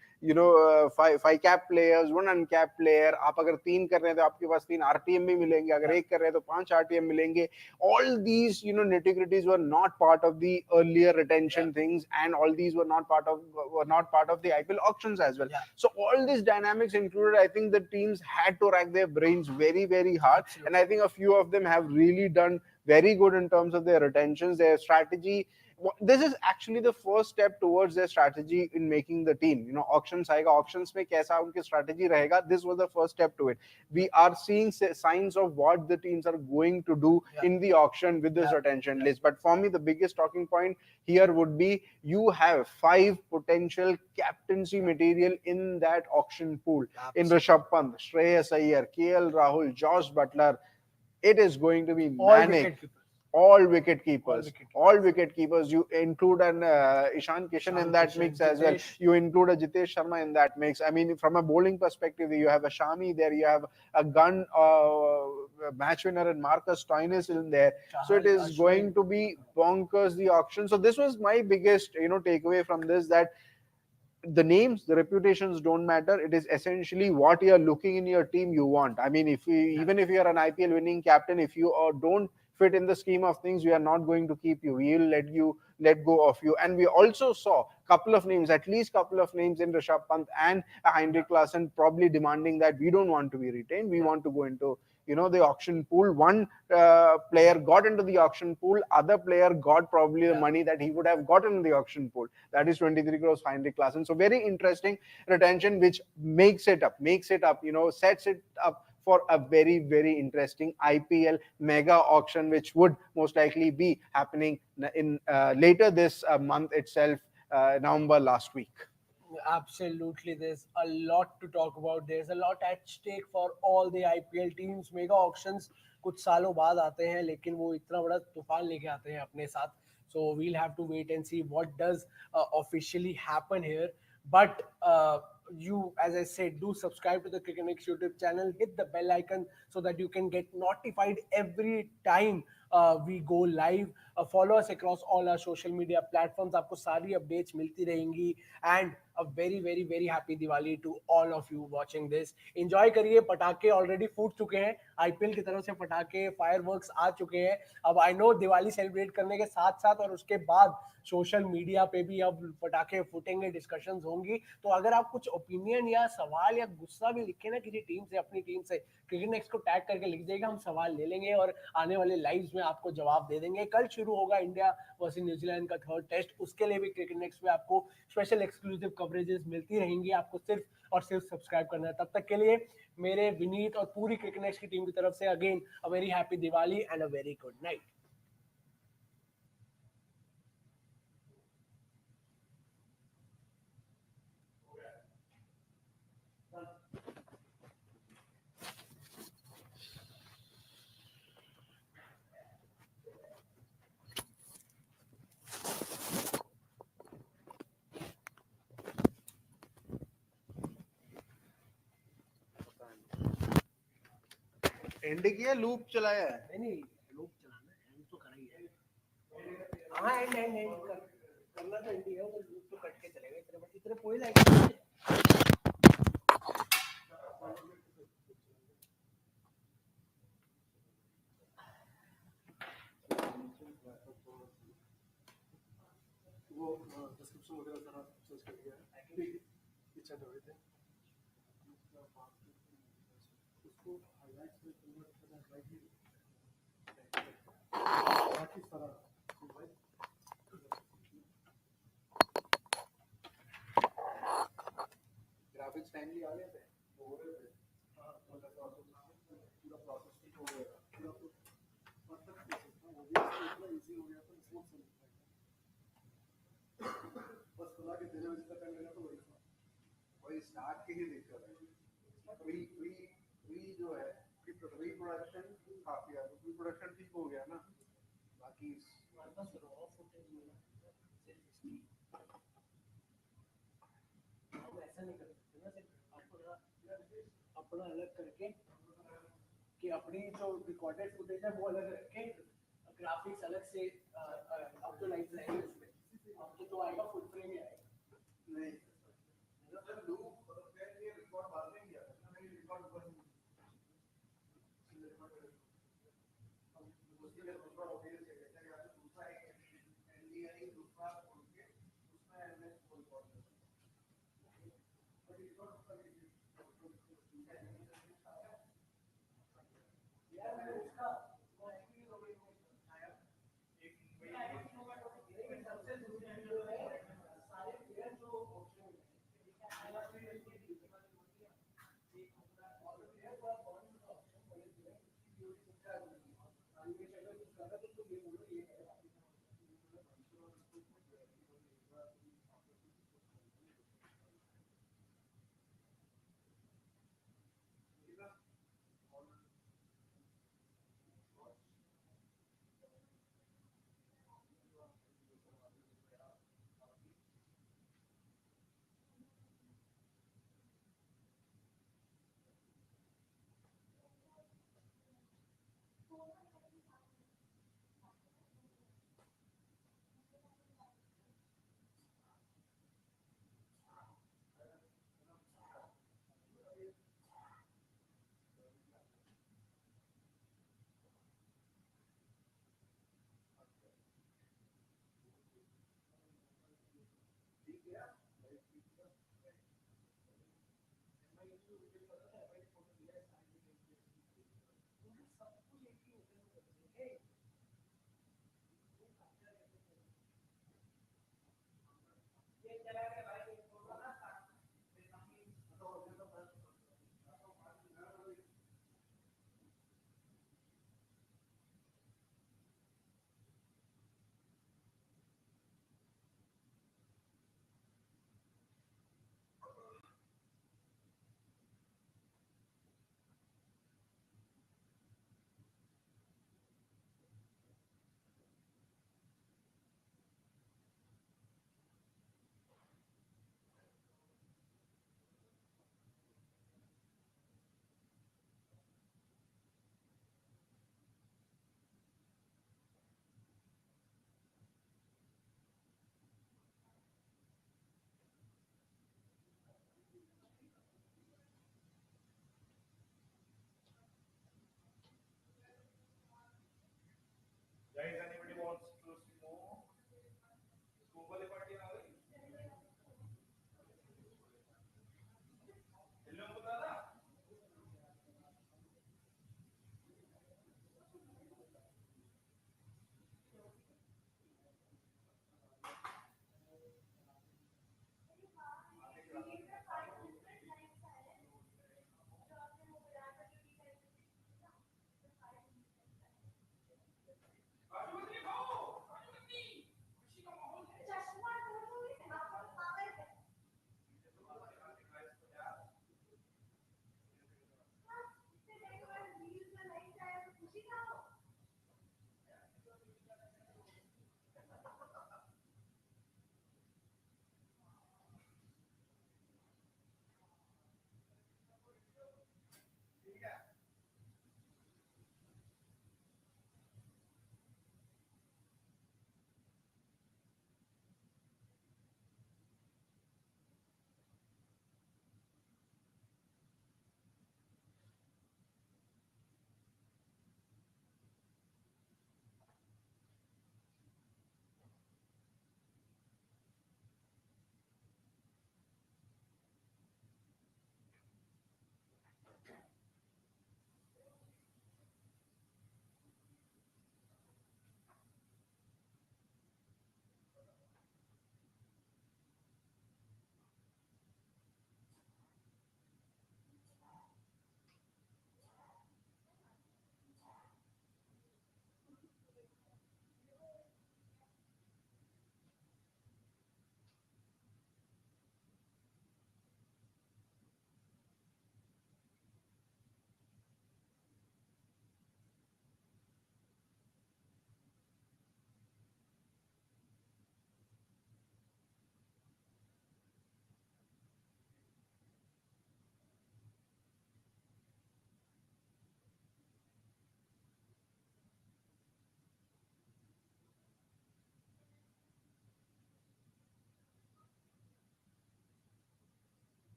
five cap players, one uncapped player. आप अगर तीन कर रहे हैं तो आपके पास तीन RTM भी मिलेंगे, अगर एक कर रहे हैं तो पांच RTM मिलेंगे. All these nitty-gritties were not part of the earlier retention things, and all these were not part of the IPL auctions as well. So all these dynamics included, I think the teams had to rack their brains very, very hard. And I think a few of them have really done very good in terms of their retentions, their strategy. This is actually the first step towards their strategy in making the team. Auctions आएगा, auctions में कैसा उनकी strategy रहेगा. This was the first step to it. We are seeing signs of what the teams are going to do in the auction with this retention list. But for me, the biggest talking point here would be you have 5 potential captaincy material in that auction pool. In Rishabh Pant, Shreyas Iyer, KL Rahul, Josh Butler. It is going to be manic. All wicket keepers. You include an Ishan Kishan in that mix as well. You include a Jitesh Sharma in that mix. I mean, from a bowling perspective, you have a Shami there, you have a gun match winner and Marcus Stoinis in there. So it is going to be bonkers, the auction. So this was my biggest takeaway from this, that the names, the reputations don't matter. It is essentially what you are looking in your team you want. I mean, even if you are an IPL winning captain, if you don't fit in the scheme of things, we are not going to keep you. We will let go of you. And we also saw at least couple of names in Rishabh Pant and Heinrich Klaasen probably demanding that we don't want to be retained. We want to go into the auction pool. One player got into the auction pool, other player got probably the money that he would have gotten in the auction pool. That is 23 crores Heinrich Klaasen. So very interesting retention, which makes it up, sets it up for a very, very interesting IPL mega auction, which would most likely be happening in later this month itself, November last week. Absolutely, there's a lot to talk about. There's a lot at stake for all the IPL teams. Mega auctions कुछ सालों बाद आते हैं, लेकिन वो इतना बड़ा तूफान लेके आते हैं अपने साथ. So we'll have to wait and see what does officially happen here. But you, as I said, do subscribe to the Cricket Next YouTube channel. Hit the bell icon so that you can get notified every time we go live. Follow us across all our social media platforms. आपको सारी updates मिलती रहेंगी. And a very, very, very happy Diwali to all of you watching this. Enjoy करिए, पटाखे already फूट चुके हैं. IPL की तरफ से पटाखे फायरवर्क्स आ चुके हैं। अब आई नो दिवाली सेलिब्रेट करने के साथ साथ और उसके बाद सोशल मीडिया पे भी अब पटाखे फूटेंगे, डिस्कशंस होंगी। तो अगर आप कुछ ओपिनियन या सवाल या गुस्सा भी लिखे ना किसी टीम से, अपनी टीम से, क्रिकेट नेक्स्ट को टैग करके लिख देगा, हम सवाल ले लेंगे और आने वाले लाइव्स में आपको जवाब दे देंगे। कल शुरू होगा इंडिया वर्सेस न्यूजीलैंड का थर्ड टेस्ट, उसके लिए भी क्रिकेट नेक्स्ट में आपको स्पेशल एक्सक्लूसिव कवरेजेस मिलती रहेंगी। आपको सिर्फ और सिर्फ सब्सक्राइब करना है। तब तक के लिए मेरे विनीत और पूरी क्रिकेट नेक्स्ट की टीम की तरफ से again a very happy Diwali and a very good night. And किया, लूप चलाया है। नहीं नहीं, लूप चलाना है, एंड तो करा ही है। हाँ एंड एंड एंड करना तो एंड ही है, वो लूप तो कट के चलेगा। इतने इतने कोई लाइक वो डिस्क्रिप्शन वगैरह सारा चेंज कर दिया है, पिच एंड एवरीथिंग। उसको हाईलाइट्स में कन्वर्ट करना है, बाकी सारा ग्राफिक्स फाइनली आ गए थे। हो रहे थे। हाँ पूरा प्रोसेस ठीक हो गया, पूरा परफेक्ट प्रोसेस था, वो भी इतना इजी हो गया था, स्मूथ से बस खुला के देने में जितना टाइम लगा तो वही था। वही स्टार्ट की ही दिक्कत है। प्री प्री प्री जो है, प्री प्रोडक्शन काफी है, प्री प्रोडक्शन ठीक हो गया ना, बाकी हमारे पास रॉ फुटेज में ना सिर्फ इसकी हम ऐसा नहीं कर सकते ना, सिर्फ अपना अलग करके कि अपनी जो रिकॉर्डेड फुटेज है वो अलग रखे, ग्राफिक्स अलग से अब तो लाइव रहेंगे उसमें, अब तो आएगा फुल फ्रेम ही आएगा। नहीं लूप रिकॉर्ड बाद में किया था, नहीं रिकॉर्ड ऊपर दूसरा ऑडियंस है, दूसरा एक एनडीआई दूसरा खोल के उसमें एमएस खोल पॉडकास्ट यार मैंने उसका वो एक्चुअली रोबोट में आया एक लेकिन सबसे दूसरी जो है सारे प्लेयर जो ऑप्शन में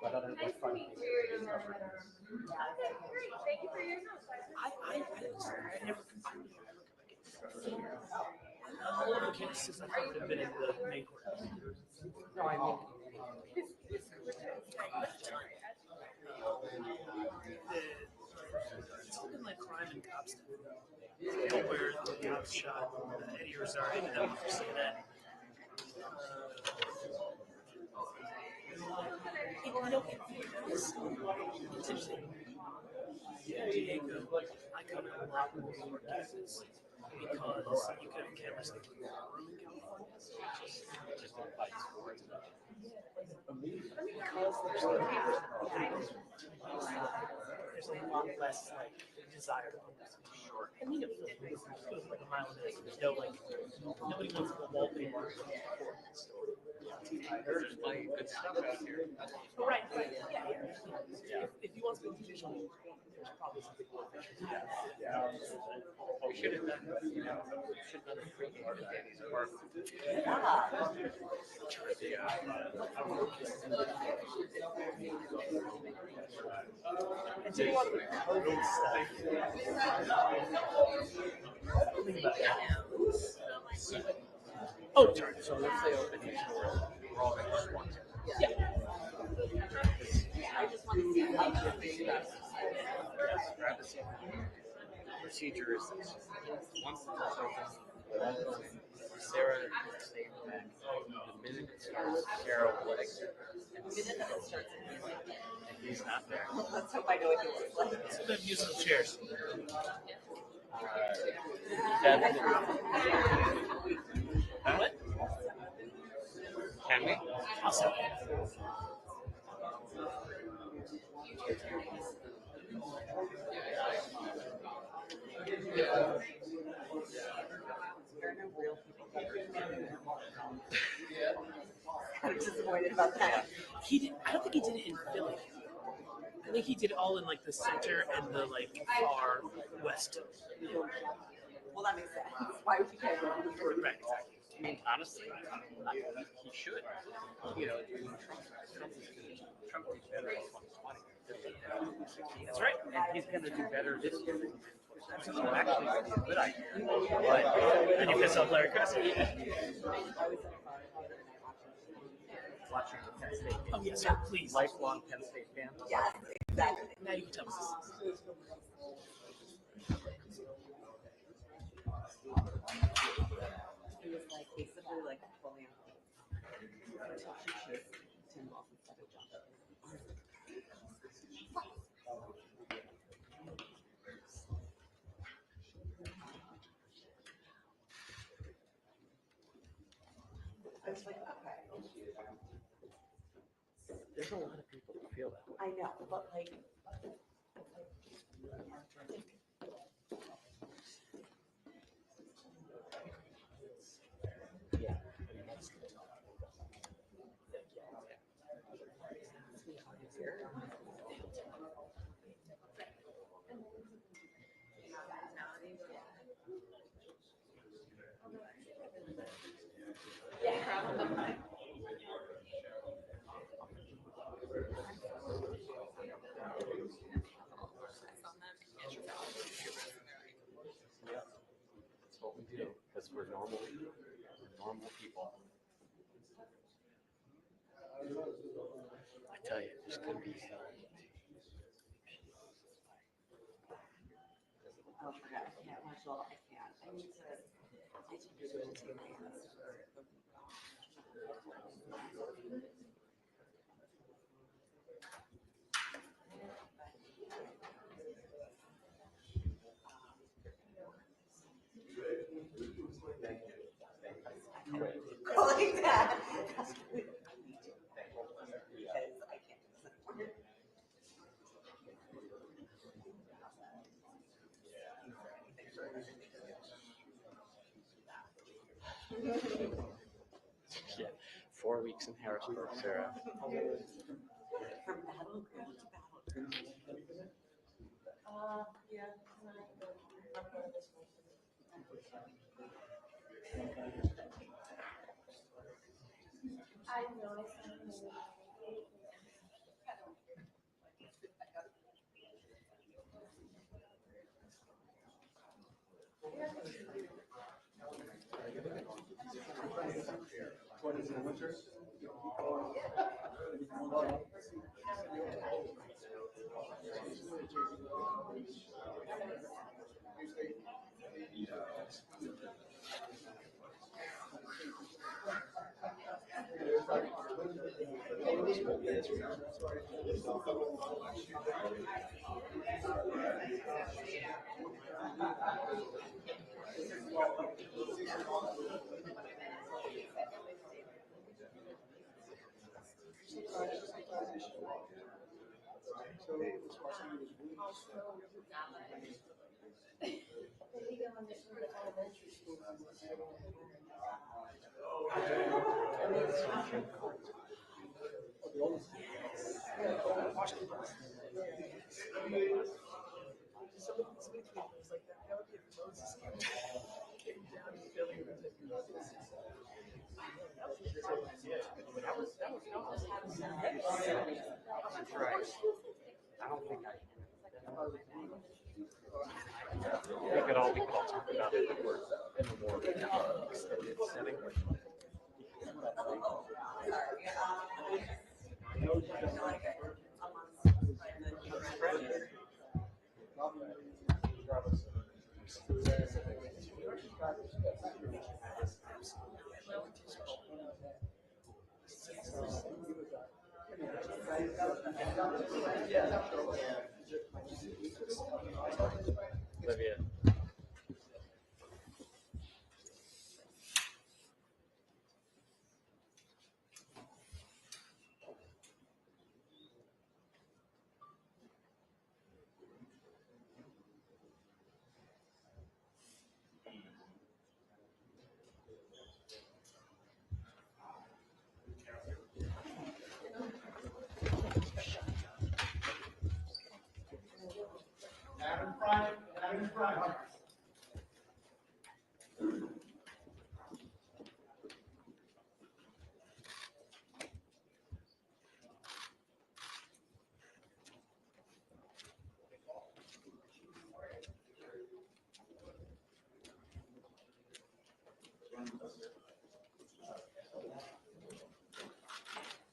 But other than fun, Thank you for your notes. I never considered it. All of the cases I've covered have been in the main court. No, I mean, It's all been like crime and cops. Where the cops shot Eddie Rosario and them for CNN. It's interesting. Diego, I covered a lot more court cases because you could have cameras in the room in California. Just don't fight sports. Because there's a lot less like desire to short. I mean, it feels like a mile and a half. There's no like nobody wants to wallpaper. There's plenty of good stuff out here. Right. Yeah. If you want to go to Chisholm, there's probably something more efficient. We should have done, we should have done a free game at Danny's Park. And do a lot of the COVID stuff. Oh, sorry. So let's say open each door, we're all going to just want to. Yeah. Procedure is this. Once the door's open, Sarah is staying back. The minute it starts, Sarah will exit. And he's not there. Let's hope I know what he looks like. So they're musical chairs. What? Can we? Awesome. I'm disappointed about that. He did. I don't think he did it in Philly. I think he did it all in like the center and the like far west. Well, that makes sense. Why would you care? Right. Exactly. I mean, honestly, he should. You know, Trump did better in 2020. That's right. And he's going to do better this year. So actually, it's a good idea. But And you piss off Larry Krasner. watching the Penn State game. Oh yes, sir. Please. Lifelong Penn State fan. Yes, exactly. Now you can tell us this. He was like basically like fully on. Until she chose Tim Wolf instead of John. I was like, okay. There's a lot of people who feel that way. I know, but like. Yeah. That's what we do, because we're normal people. I tell you, there's going to be hell. Oh, crap, I can't watch all, I can't. I need to, I need to do it to my ass. Go like that. That's really because I can't do this anymore. Yeah, 4 weeks in Harrisburg, Sarah. From battleground to battleground. Yeah. We could all talk about it in a more extended setting. Olivia. Adam Front.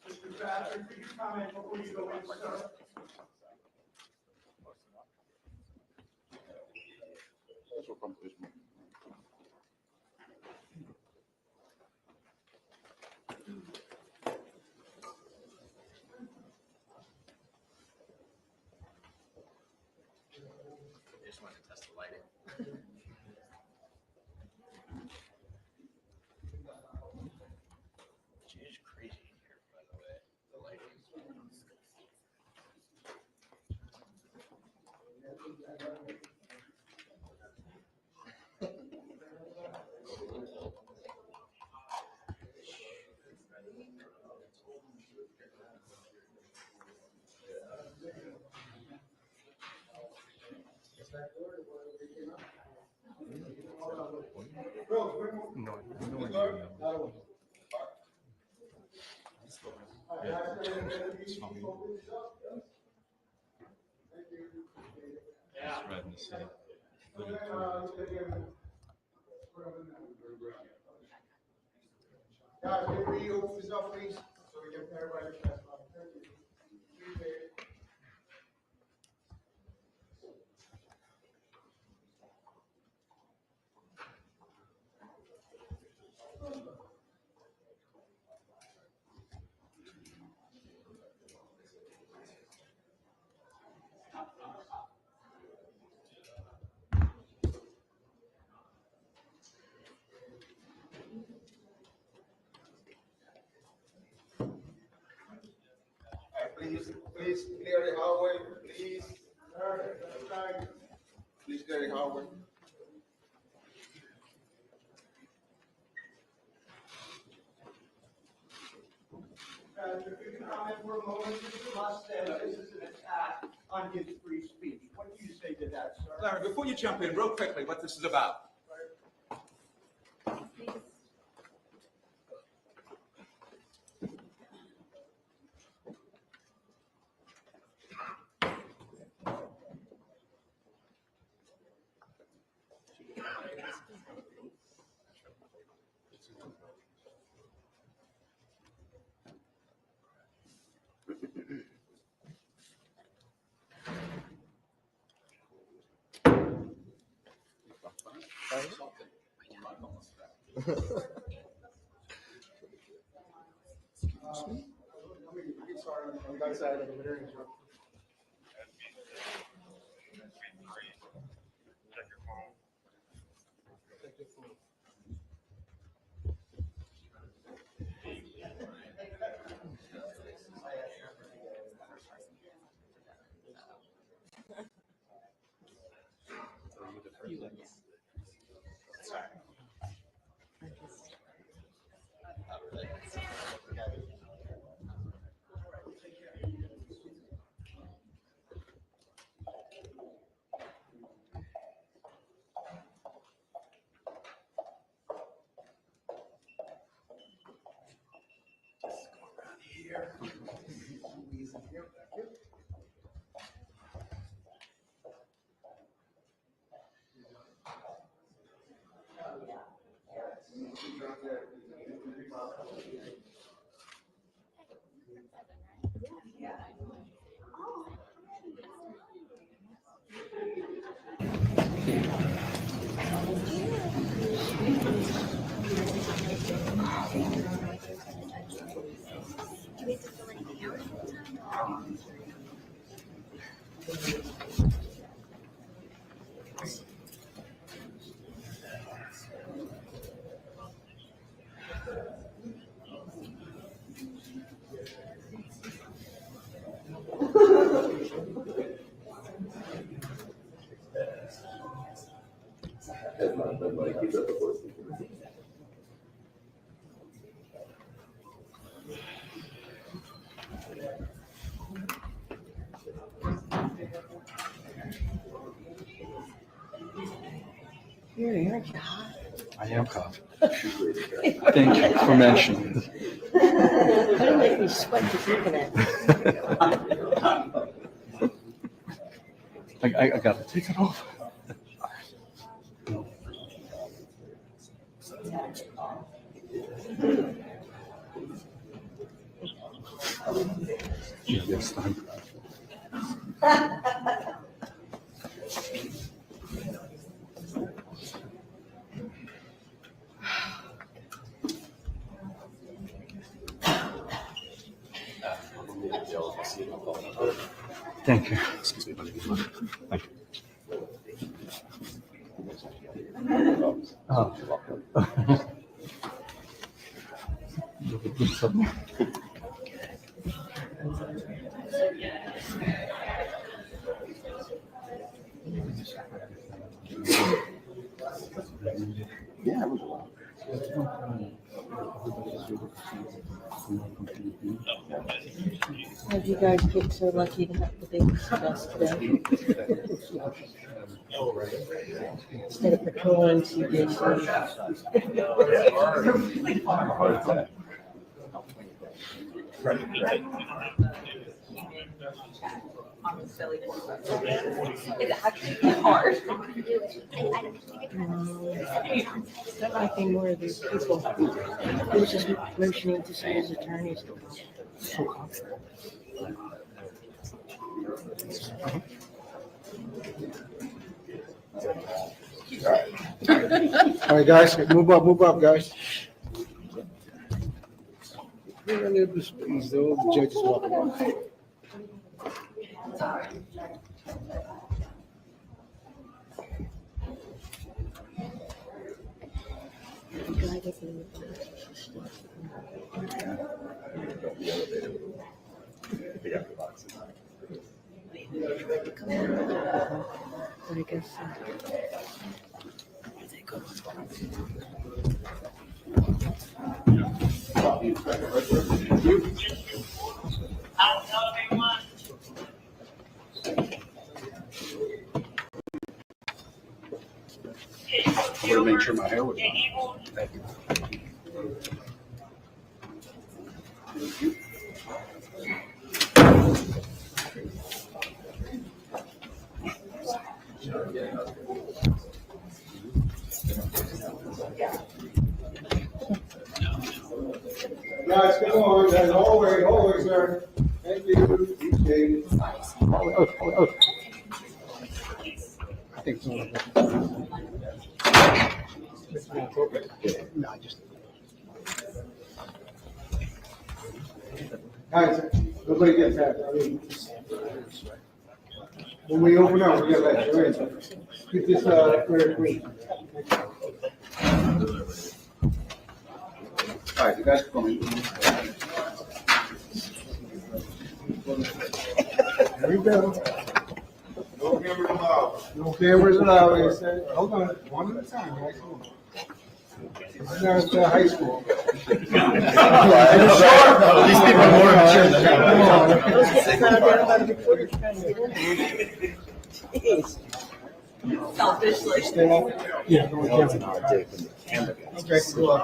Mr. Patrick, could you comment before you go in, sir? I just wanted to test the lighting. It is crazy in here, by the way. The lighting. Guys, can we open this up, please, so we can everybody to test on. Thank you. Please clear the hallway, please. Please clear the hallway. If you can comment for a moment, Mr. Musk said this is an attack on his free speech. What do you say to that, sir? Larry, before you jump in, real quickly, what this is about. I am hot. Thank you for mentioning this. Don't make me sweat just looking at it. I gotta take it off. Yes, time. Thank you. Excuse me, buddy. Thank you. Oh, you're welcome. Yeah, it was a lot. How'd you guys get so lucky to have the biggest best today? Instead of patrolling CJC. It's actually hard. Not like they more of these people. He was just motioning to see his attorneys to come. All right, guys, move up, guys. We're gonna leave this space, though. The judge is walking up. The guy that they come on, but I guess I want to make sure my hair was on. Thank you. Guys, come on, guys, always, sir. Thank you. Okay. I think so. No, just Guys, nobody gets that. I mean, when we open up, we got that. Go ahead. Keep this very quick. All right, you guys are coming. There we go. No cameras allowed. No cameras allowed. They said, hold on, one at a time, guys. Come on. It's not high school. These people are more mature than Selfishly. Yeah. Okay, cool.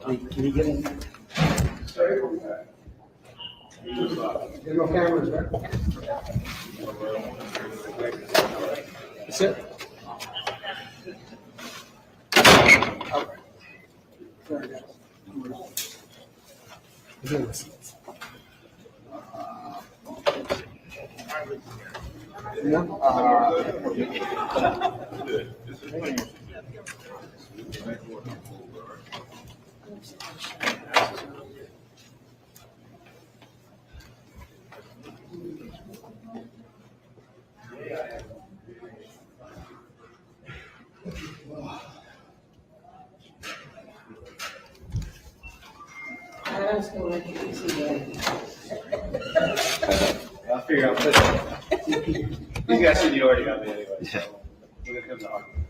Can you get in? There's no cameras, right? That's it. I was going to let you see that. I'll figure out this. These guys said you already got me anyway, so we're gonna come to argument.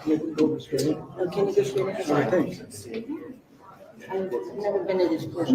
Can you go straight? I've never been to this place.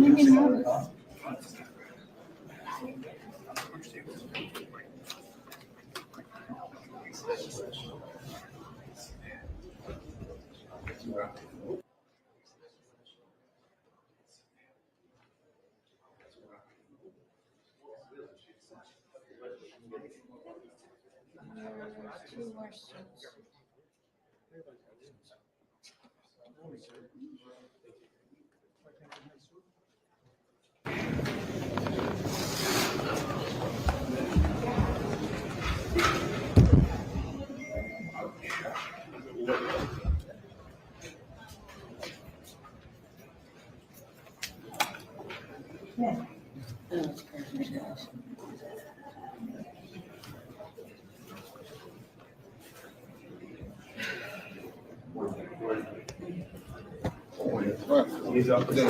He's up there.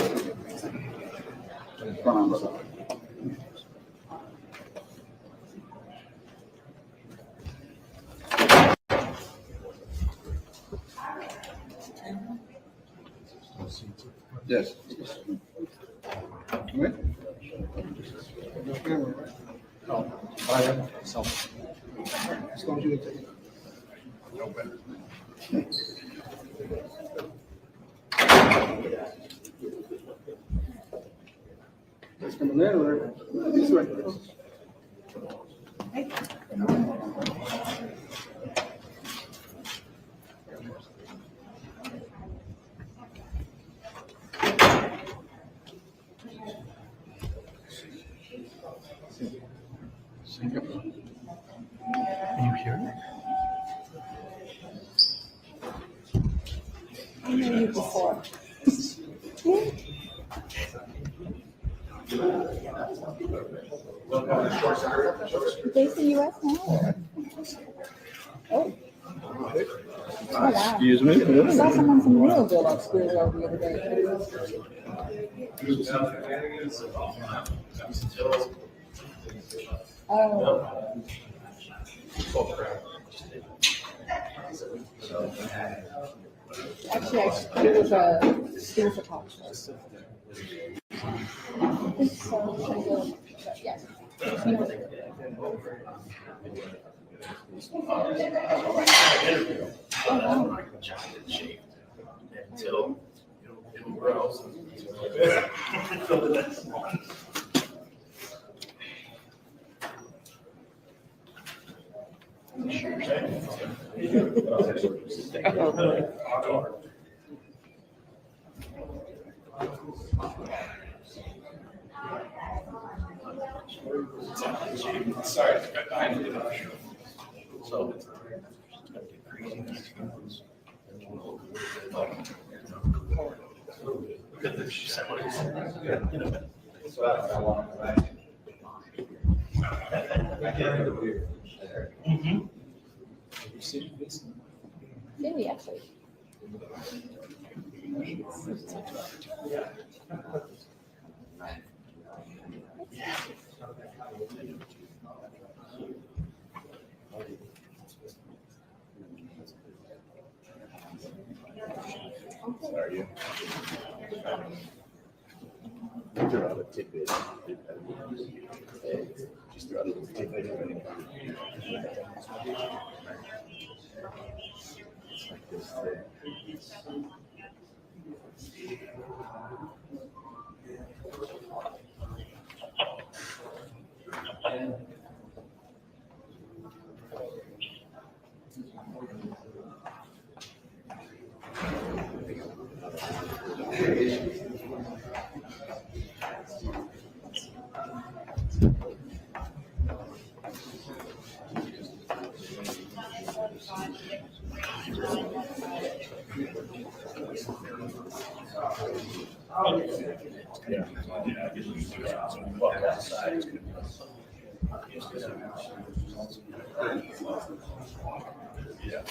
Yes. Right? No camera, right? No. I have. So, As long as you take it. No better. That's coming in, right? This way. Singapore. Are you here? I know you before. Based in US now? Oh. Oh, wow. Excuse me? I saw someone from Millville on Square Road the other day. Oh. Actually, it was a things of talk. So, yes. Until it'll grow. Sorry, I didn't know. So it's gonna get crazy next few months. Look at this. Maybe actually. Sorry. Throw out a tidbit. Just throw out a little tidbit. It's like this thing. Yeah.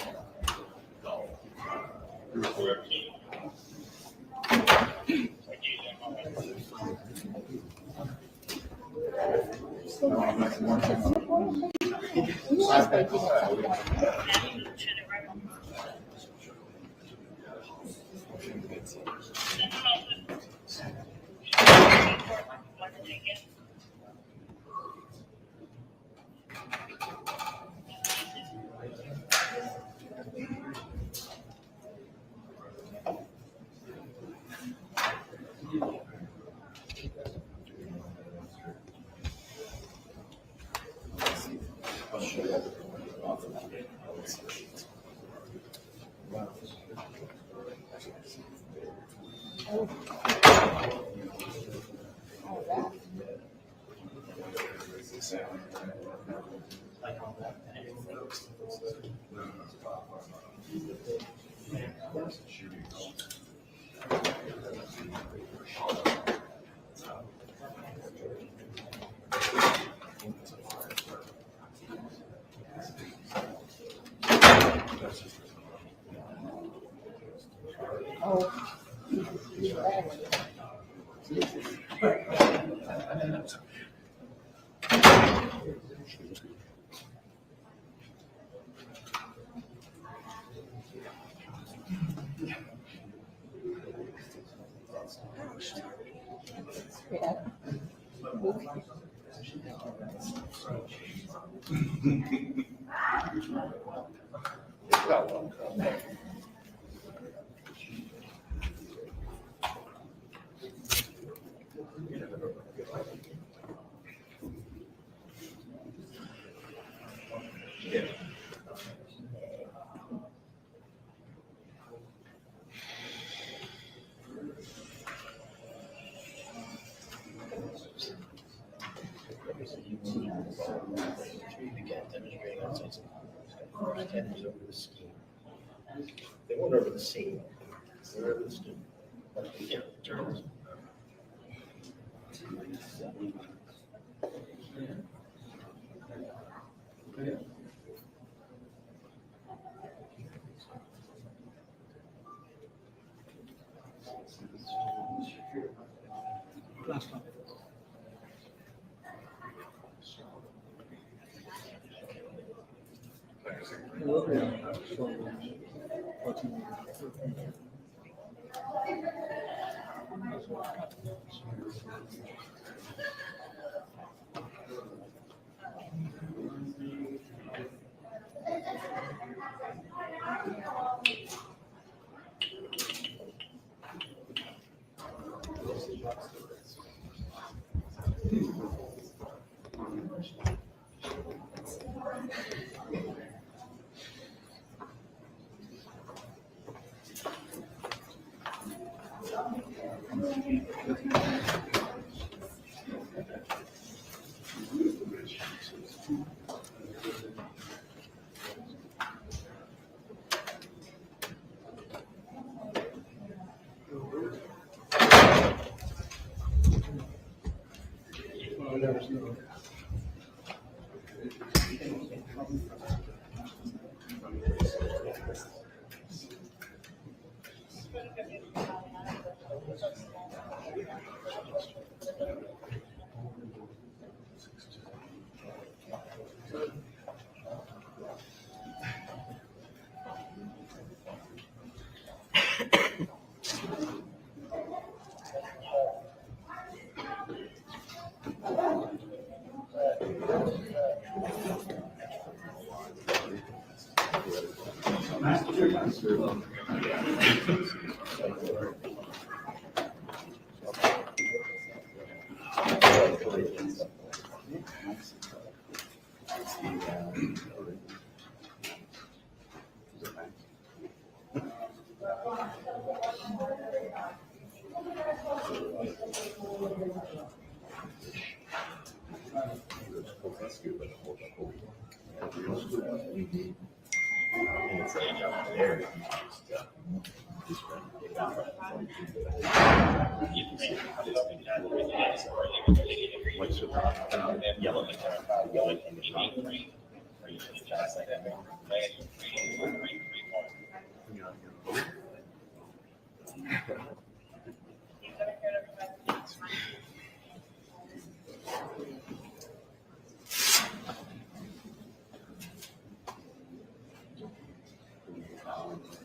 They weren't over the scene. They were over the student. Yeah, journalism.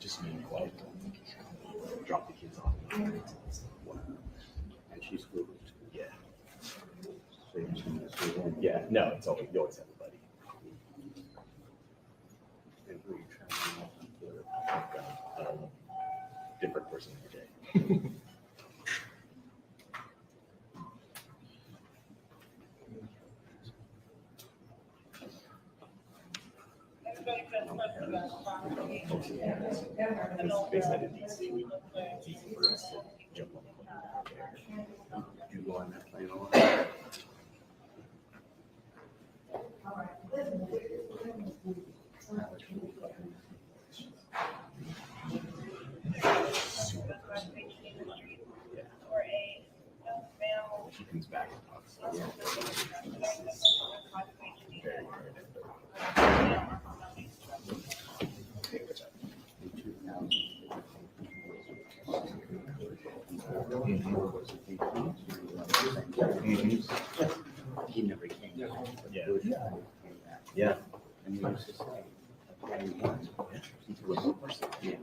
Just being quiet. Drop the kids off. And she's cool. Yeah. Yeah, no, it's always, you always have a buddy. And who are you trying to different person every day. Based out of DC, it's easy for us to jump on the plane. You go on that plane a lot? She comes back and talks. He never came. Yeah. Yeah. And he used to say, yeah.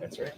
That's right.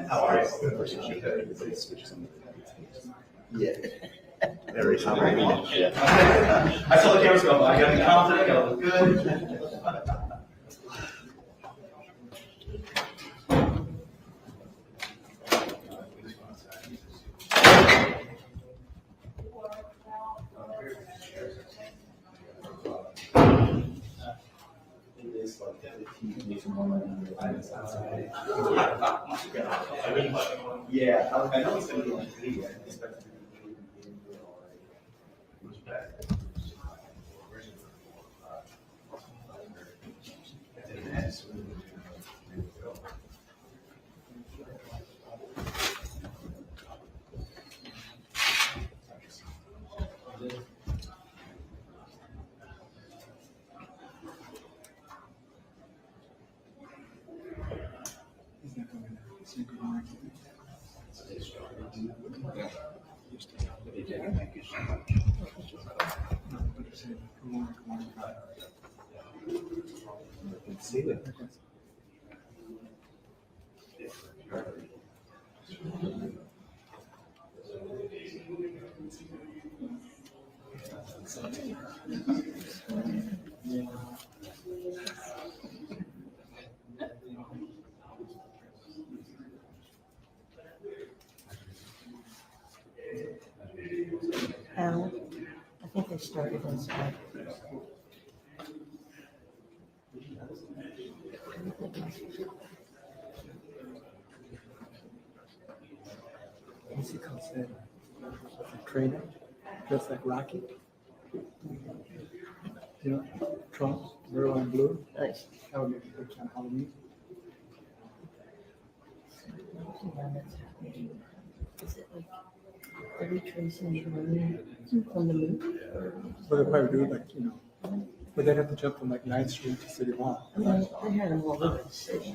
How are you? Yeah. Very confident. Yeah. I saw the cameras go, I gotta be confident, I gotta look good. Yeah, I know it's gonna be like 3. I expect it to be much better. Al, I think they started inside. What's he called? A trainer, just like Rocky. You know, Trump, blue and blue. Nice. That would make a good kind of Halloween. Is it like every tracing the moon from the moon? But they probably do it like, you know, but they'd have to jump from like 9th Street to City Hall. I mean, they had them all over the city.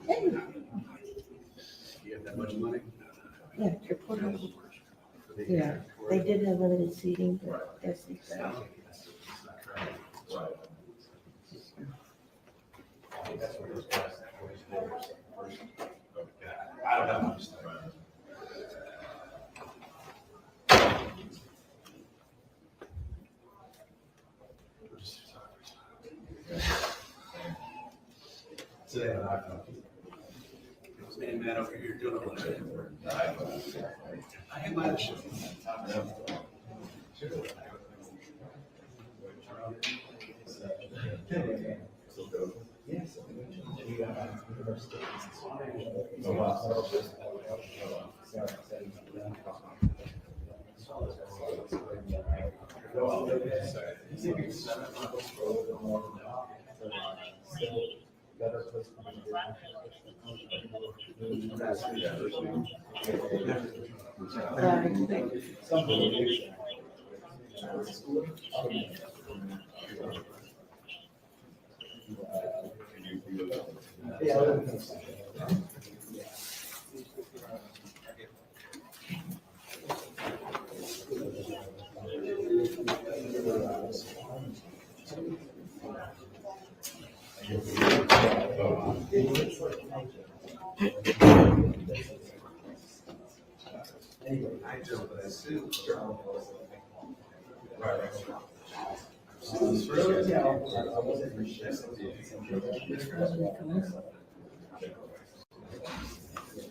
Hey. You have that much money? Yeah, triple. Yeah, they did have limited seating, but that's the exact. I don't have much. Today, man over here doing a little bit. I had my shit.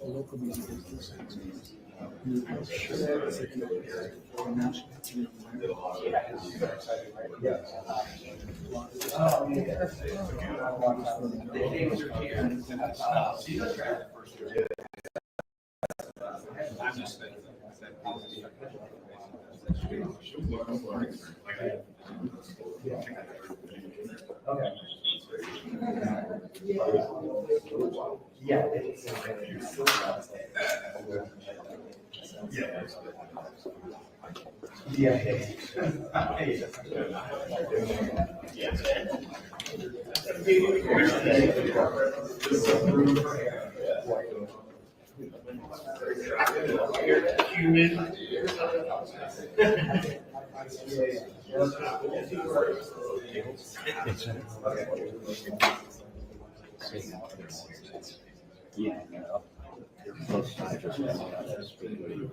Local music is Yeah, no. Most times just have to speak what you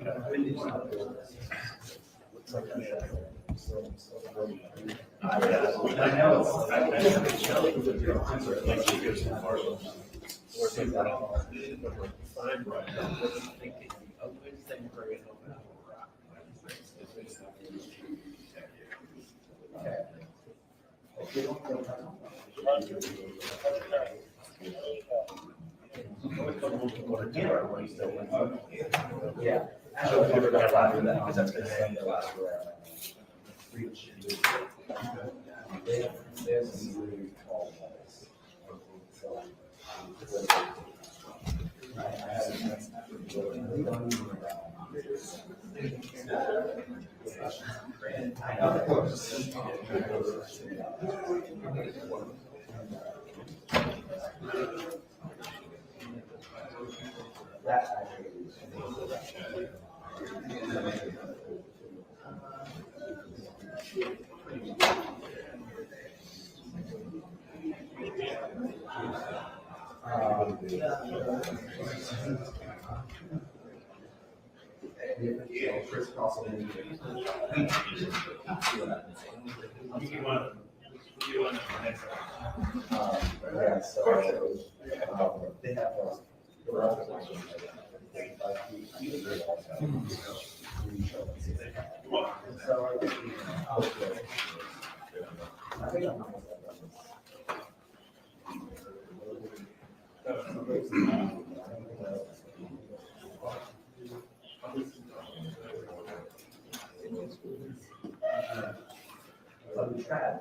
Yeah.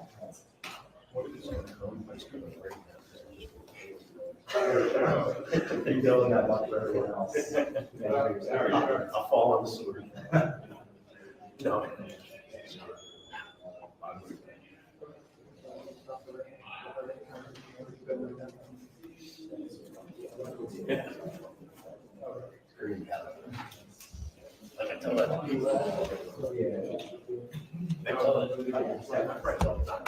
You know that much for everyone else. I'll fall on the sword. No. Yeah. Like I tell that. I tell it. My friends all the time.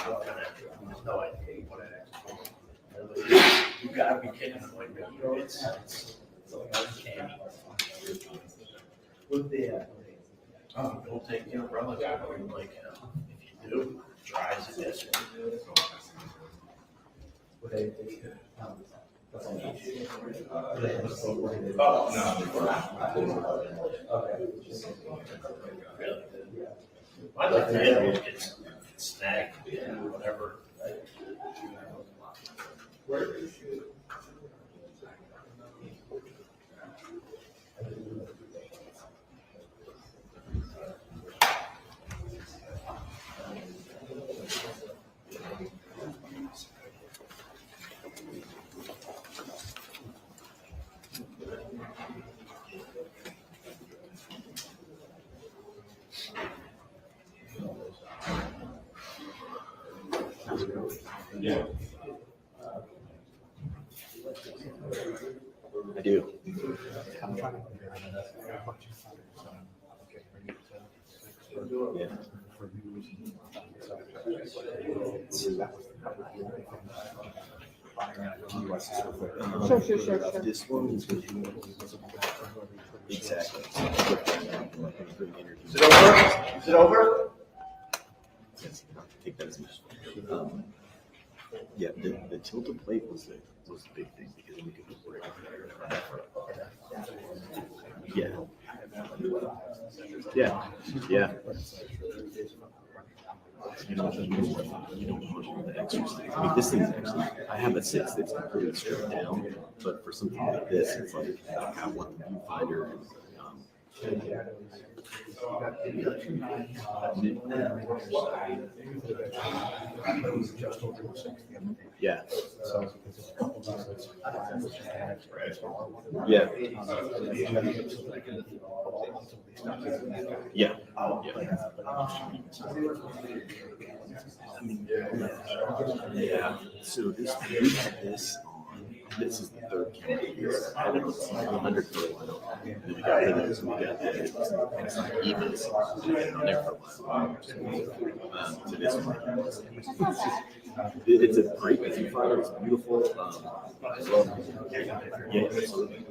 No idea what it is. You gotta be kidding me. Like, it's candy. Don't take the umbrella. Like, if you do, dry as it is. Oh, no. Really? I like the animals get snagged, whatever. Yeah. I do. Yeah. Sure. This one is exactly. Is it over? Is it over? Take that as yeah, the tilted plate was the big thing because we could break. Yeah. You don't want the extras. I mean, this thing's actually, I have a 6 that's completely stripped down, but for something like this, it's like I want the viewfinder. Yeah. Yeah. So we had this on this is the third camera piece. I had it 100 for a while. And then we got rid of this, we got the Evas on there for a while. To this one. It's a great viewfinder. It's beautiful. I love it. Yeah, absolutely.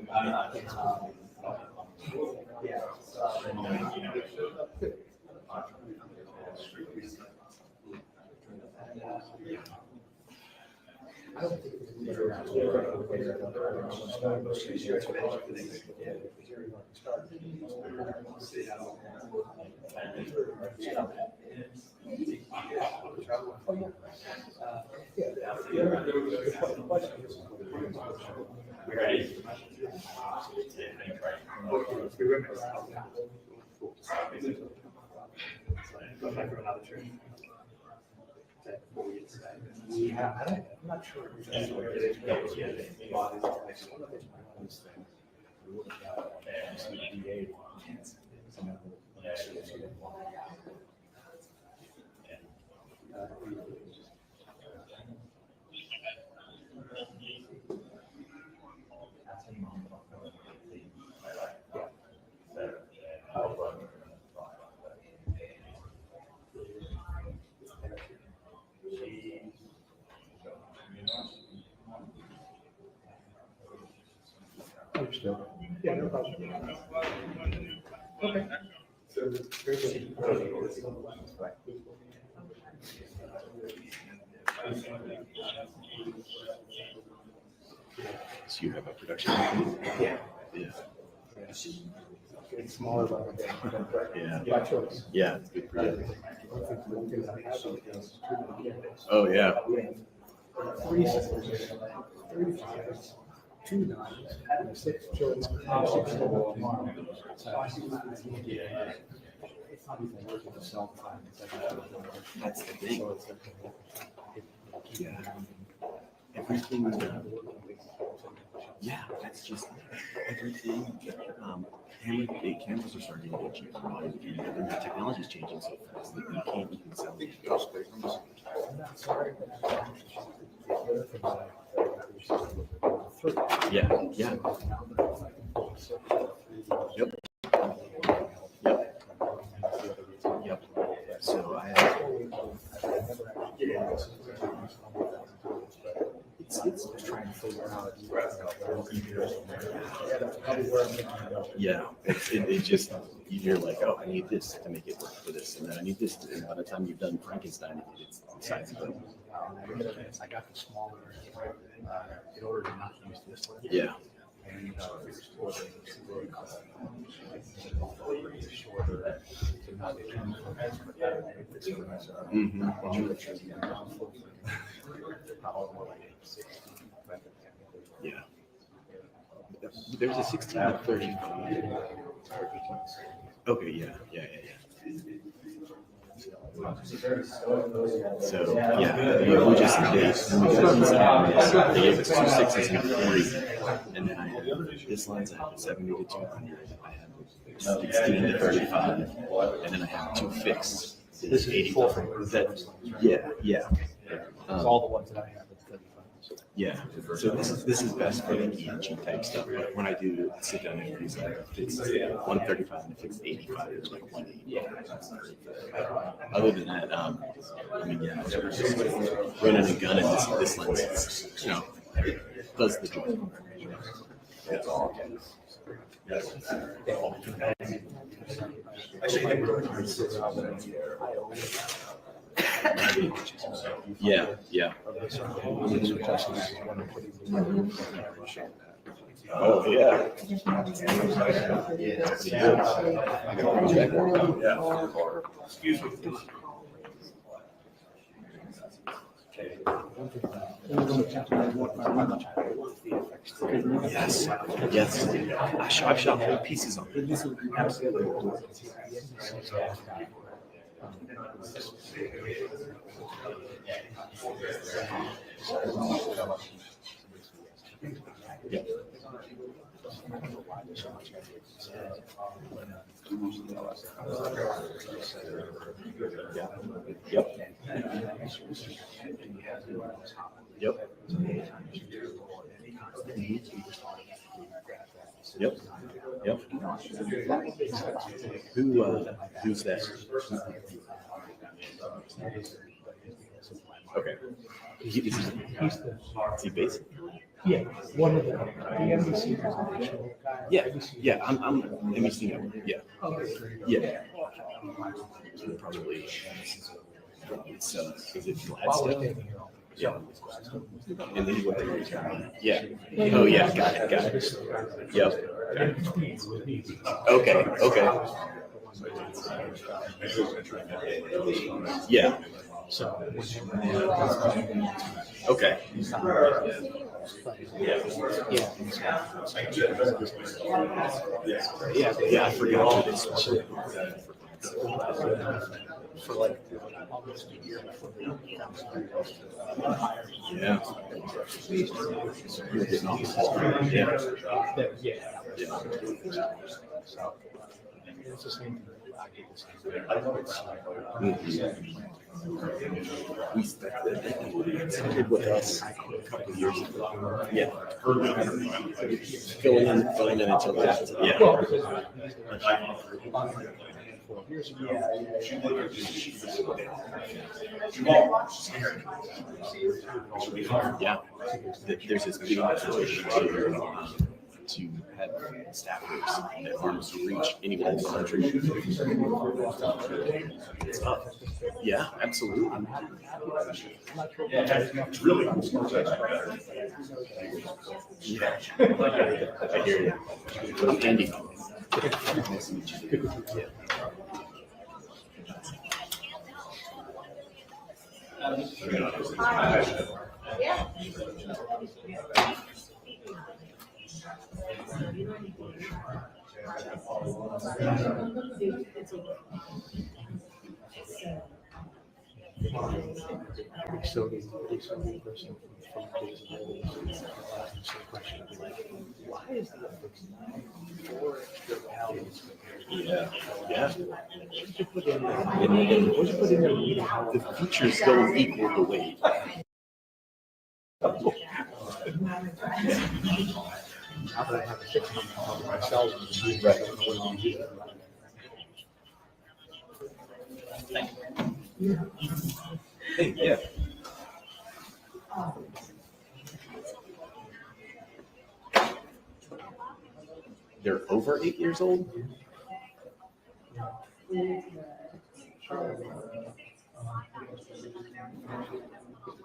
Yeah, I'm not sure. Understood. Yeah, no problem. Okay. So, very good. So you have a production company? Yeah. Yeah. Getting smaller, but Yeah. by choice. Yeah, it's good for you. Oh, yeah. Three sisters, 35, 2 nines, 6 children, 6 tomorrow. It's not even worth it to sell time. That's the thing. Yeah. Everything. Yeah, that's just everything. Cameras are starting to get cheaper. And the technology is changing so fast that you can't even sell these ghost programs. Yeah, yeah. Yep. Yep. So I have. It's trying to figure out. Yeah, it just, you're like, oh, I need this to make it work for this, and then I need this, and by the time you've done Frankenstein, it's the size of it. I got the smaller in order to not use this one. Yeah. And shorter to not Yeah. There's a 16 to 30. Okay, yeah. So yeah, we just when we got these cameras, they gave us 2 6s and a 40, and then I had this lens. I have a 70 to 200. I have 16 to 35, and then I have 2 fixed. This is 85. Yeah. All the ones that I have. Yeah, so this is best for the ENG type stuff. But when I do sit down interviews, it's 135 and if it's 85, it's like 180. Other than that, I mean, yeah, just running a gun and this lens, does the job. That's all. Yeah. Oh yeah. Excuse me. Yes. I've shot whole pieces on it. Yep. Yep. Yep. Yep. Who's that? Okay. Is he basic? Yeah, one of the NBC Yeah, yeah. I'm NBC Network. Yeah. Yeah. Probably. It's is it Gladstone? Yeah. And then what? Yeah. Oh yeah. Got it. Yep. Okay. Yeah. Okay. Yeah. I forgot this. For like almost a year before the yeah. You're getting off. Yeah. It's the same thing. We started with us a couple of years ago. Yeah. Filling in until that. Yeah. Yeah. There's this big push to have staffers that farmers to reach anywhere in the country. Yeah, absolutely. It's really cool. Yeah, I hear you. I'm Andy. Nice to meet you. Yeah. So the person from days ago asked the same question. I'd be like, why is the fixed for the values? Yeah. What did you put in there? The features don't equal the weight. Now that I have a fixed number myself, Hey, yeah. They're over 8 years old?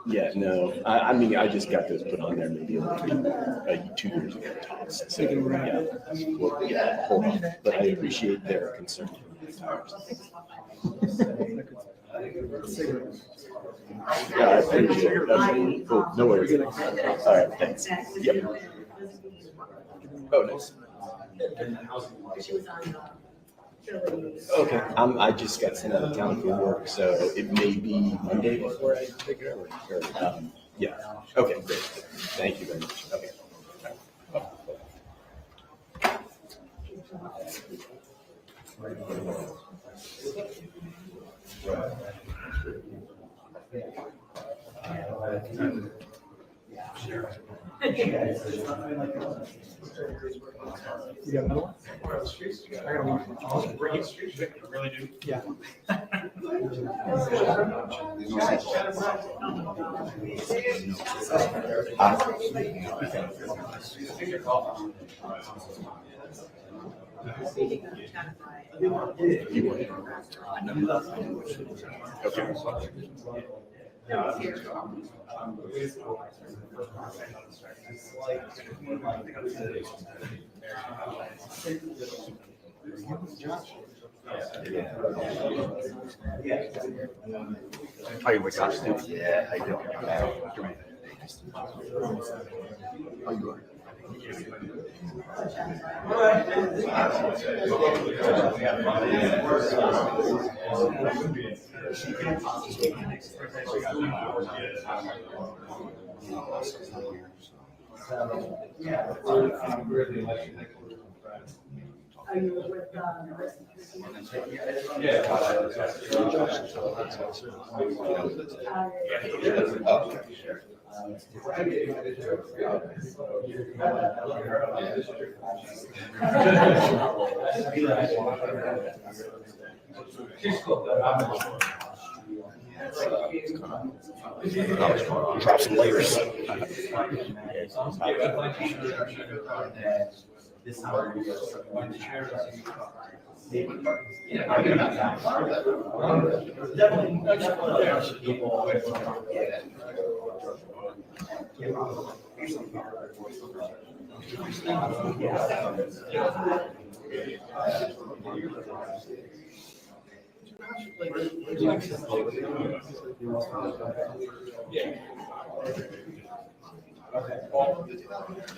Yeah, no. I mean, I just got those put on there maybe like 2 years ago tops. So, yeah. Well, yeah, hold on. But I appreciate their concern for the tires. Yeah, I appreciate it. Okay, cool. No worries. All right, thanks. Yep. Oh, nice. Okay, I just got sent out of town for work, so it may be Monday before I take it over. Yeah. Okay, great. Thank you very much. Okay. You got another one? I got one. Really do? Yeah. Oh, you were gosh, dude. Yeah, I do. Oh, you are. Drop some layers.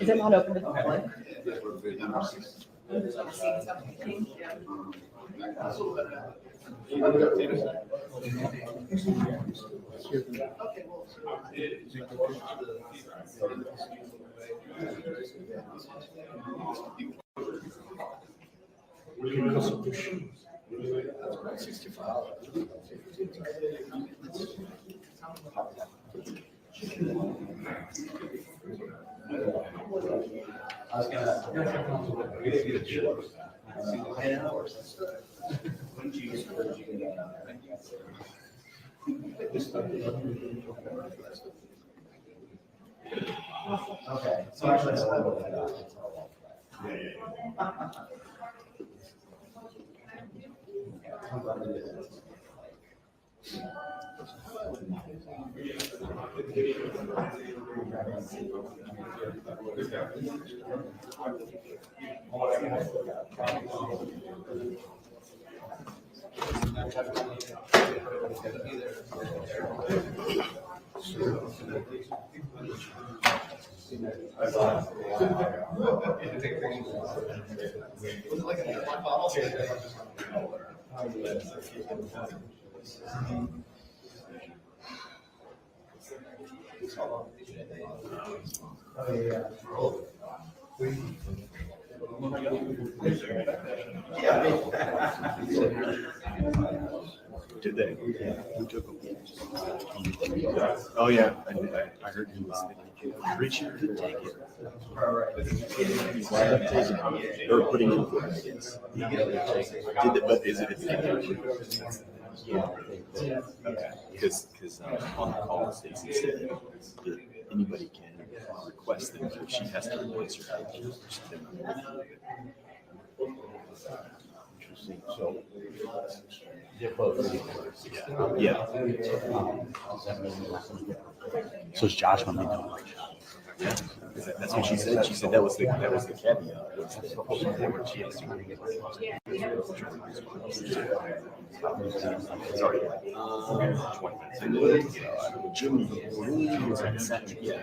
Is it not open to the public? Okay, so actually, Did they? Yeah. Who took them? Oh, yeah. I heard he was Richard didn't take it. They were putting in for Higgins. Did it, but is it? Because on the call, Stacey said that anybody can request them, but she has to replace her agent. interesting, so they're both. Yeah. So is Josh going to be doing like That's what she said. She said that was the caveat. Was that she has to sorry. 20 minutes. Jimmy was on second. Yeah.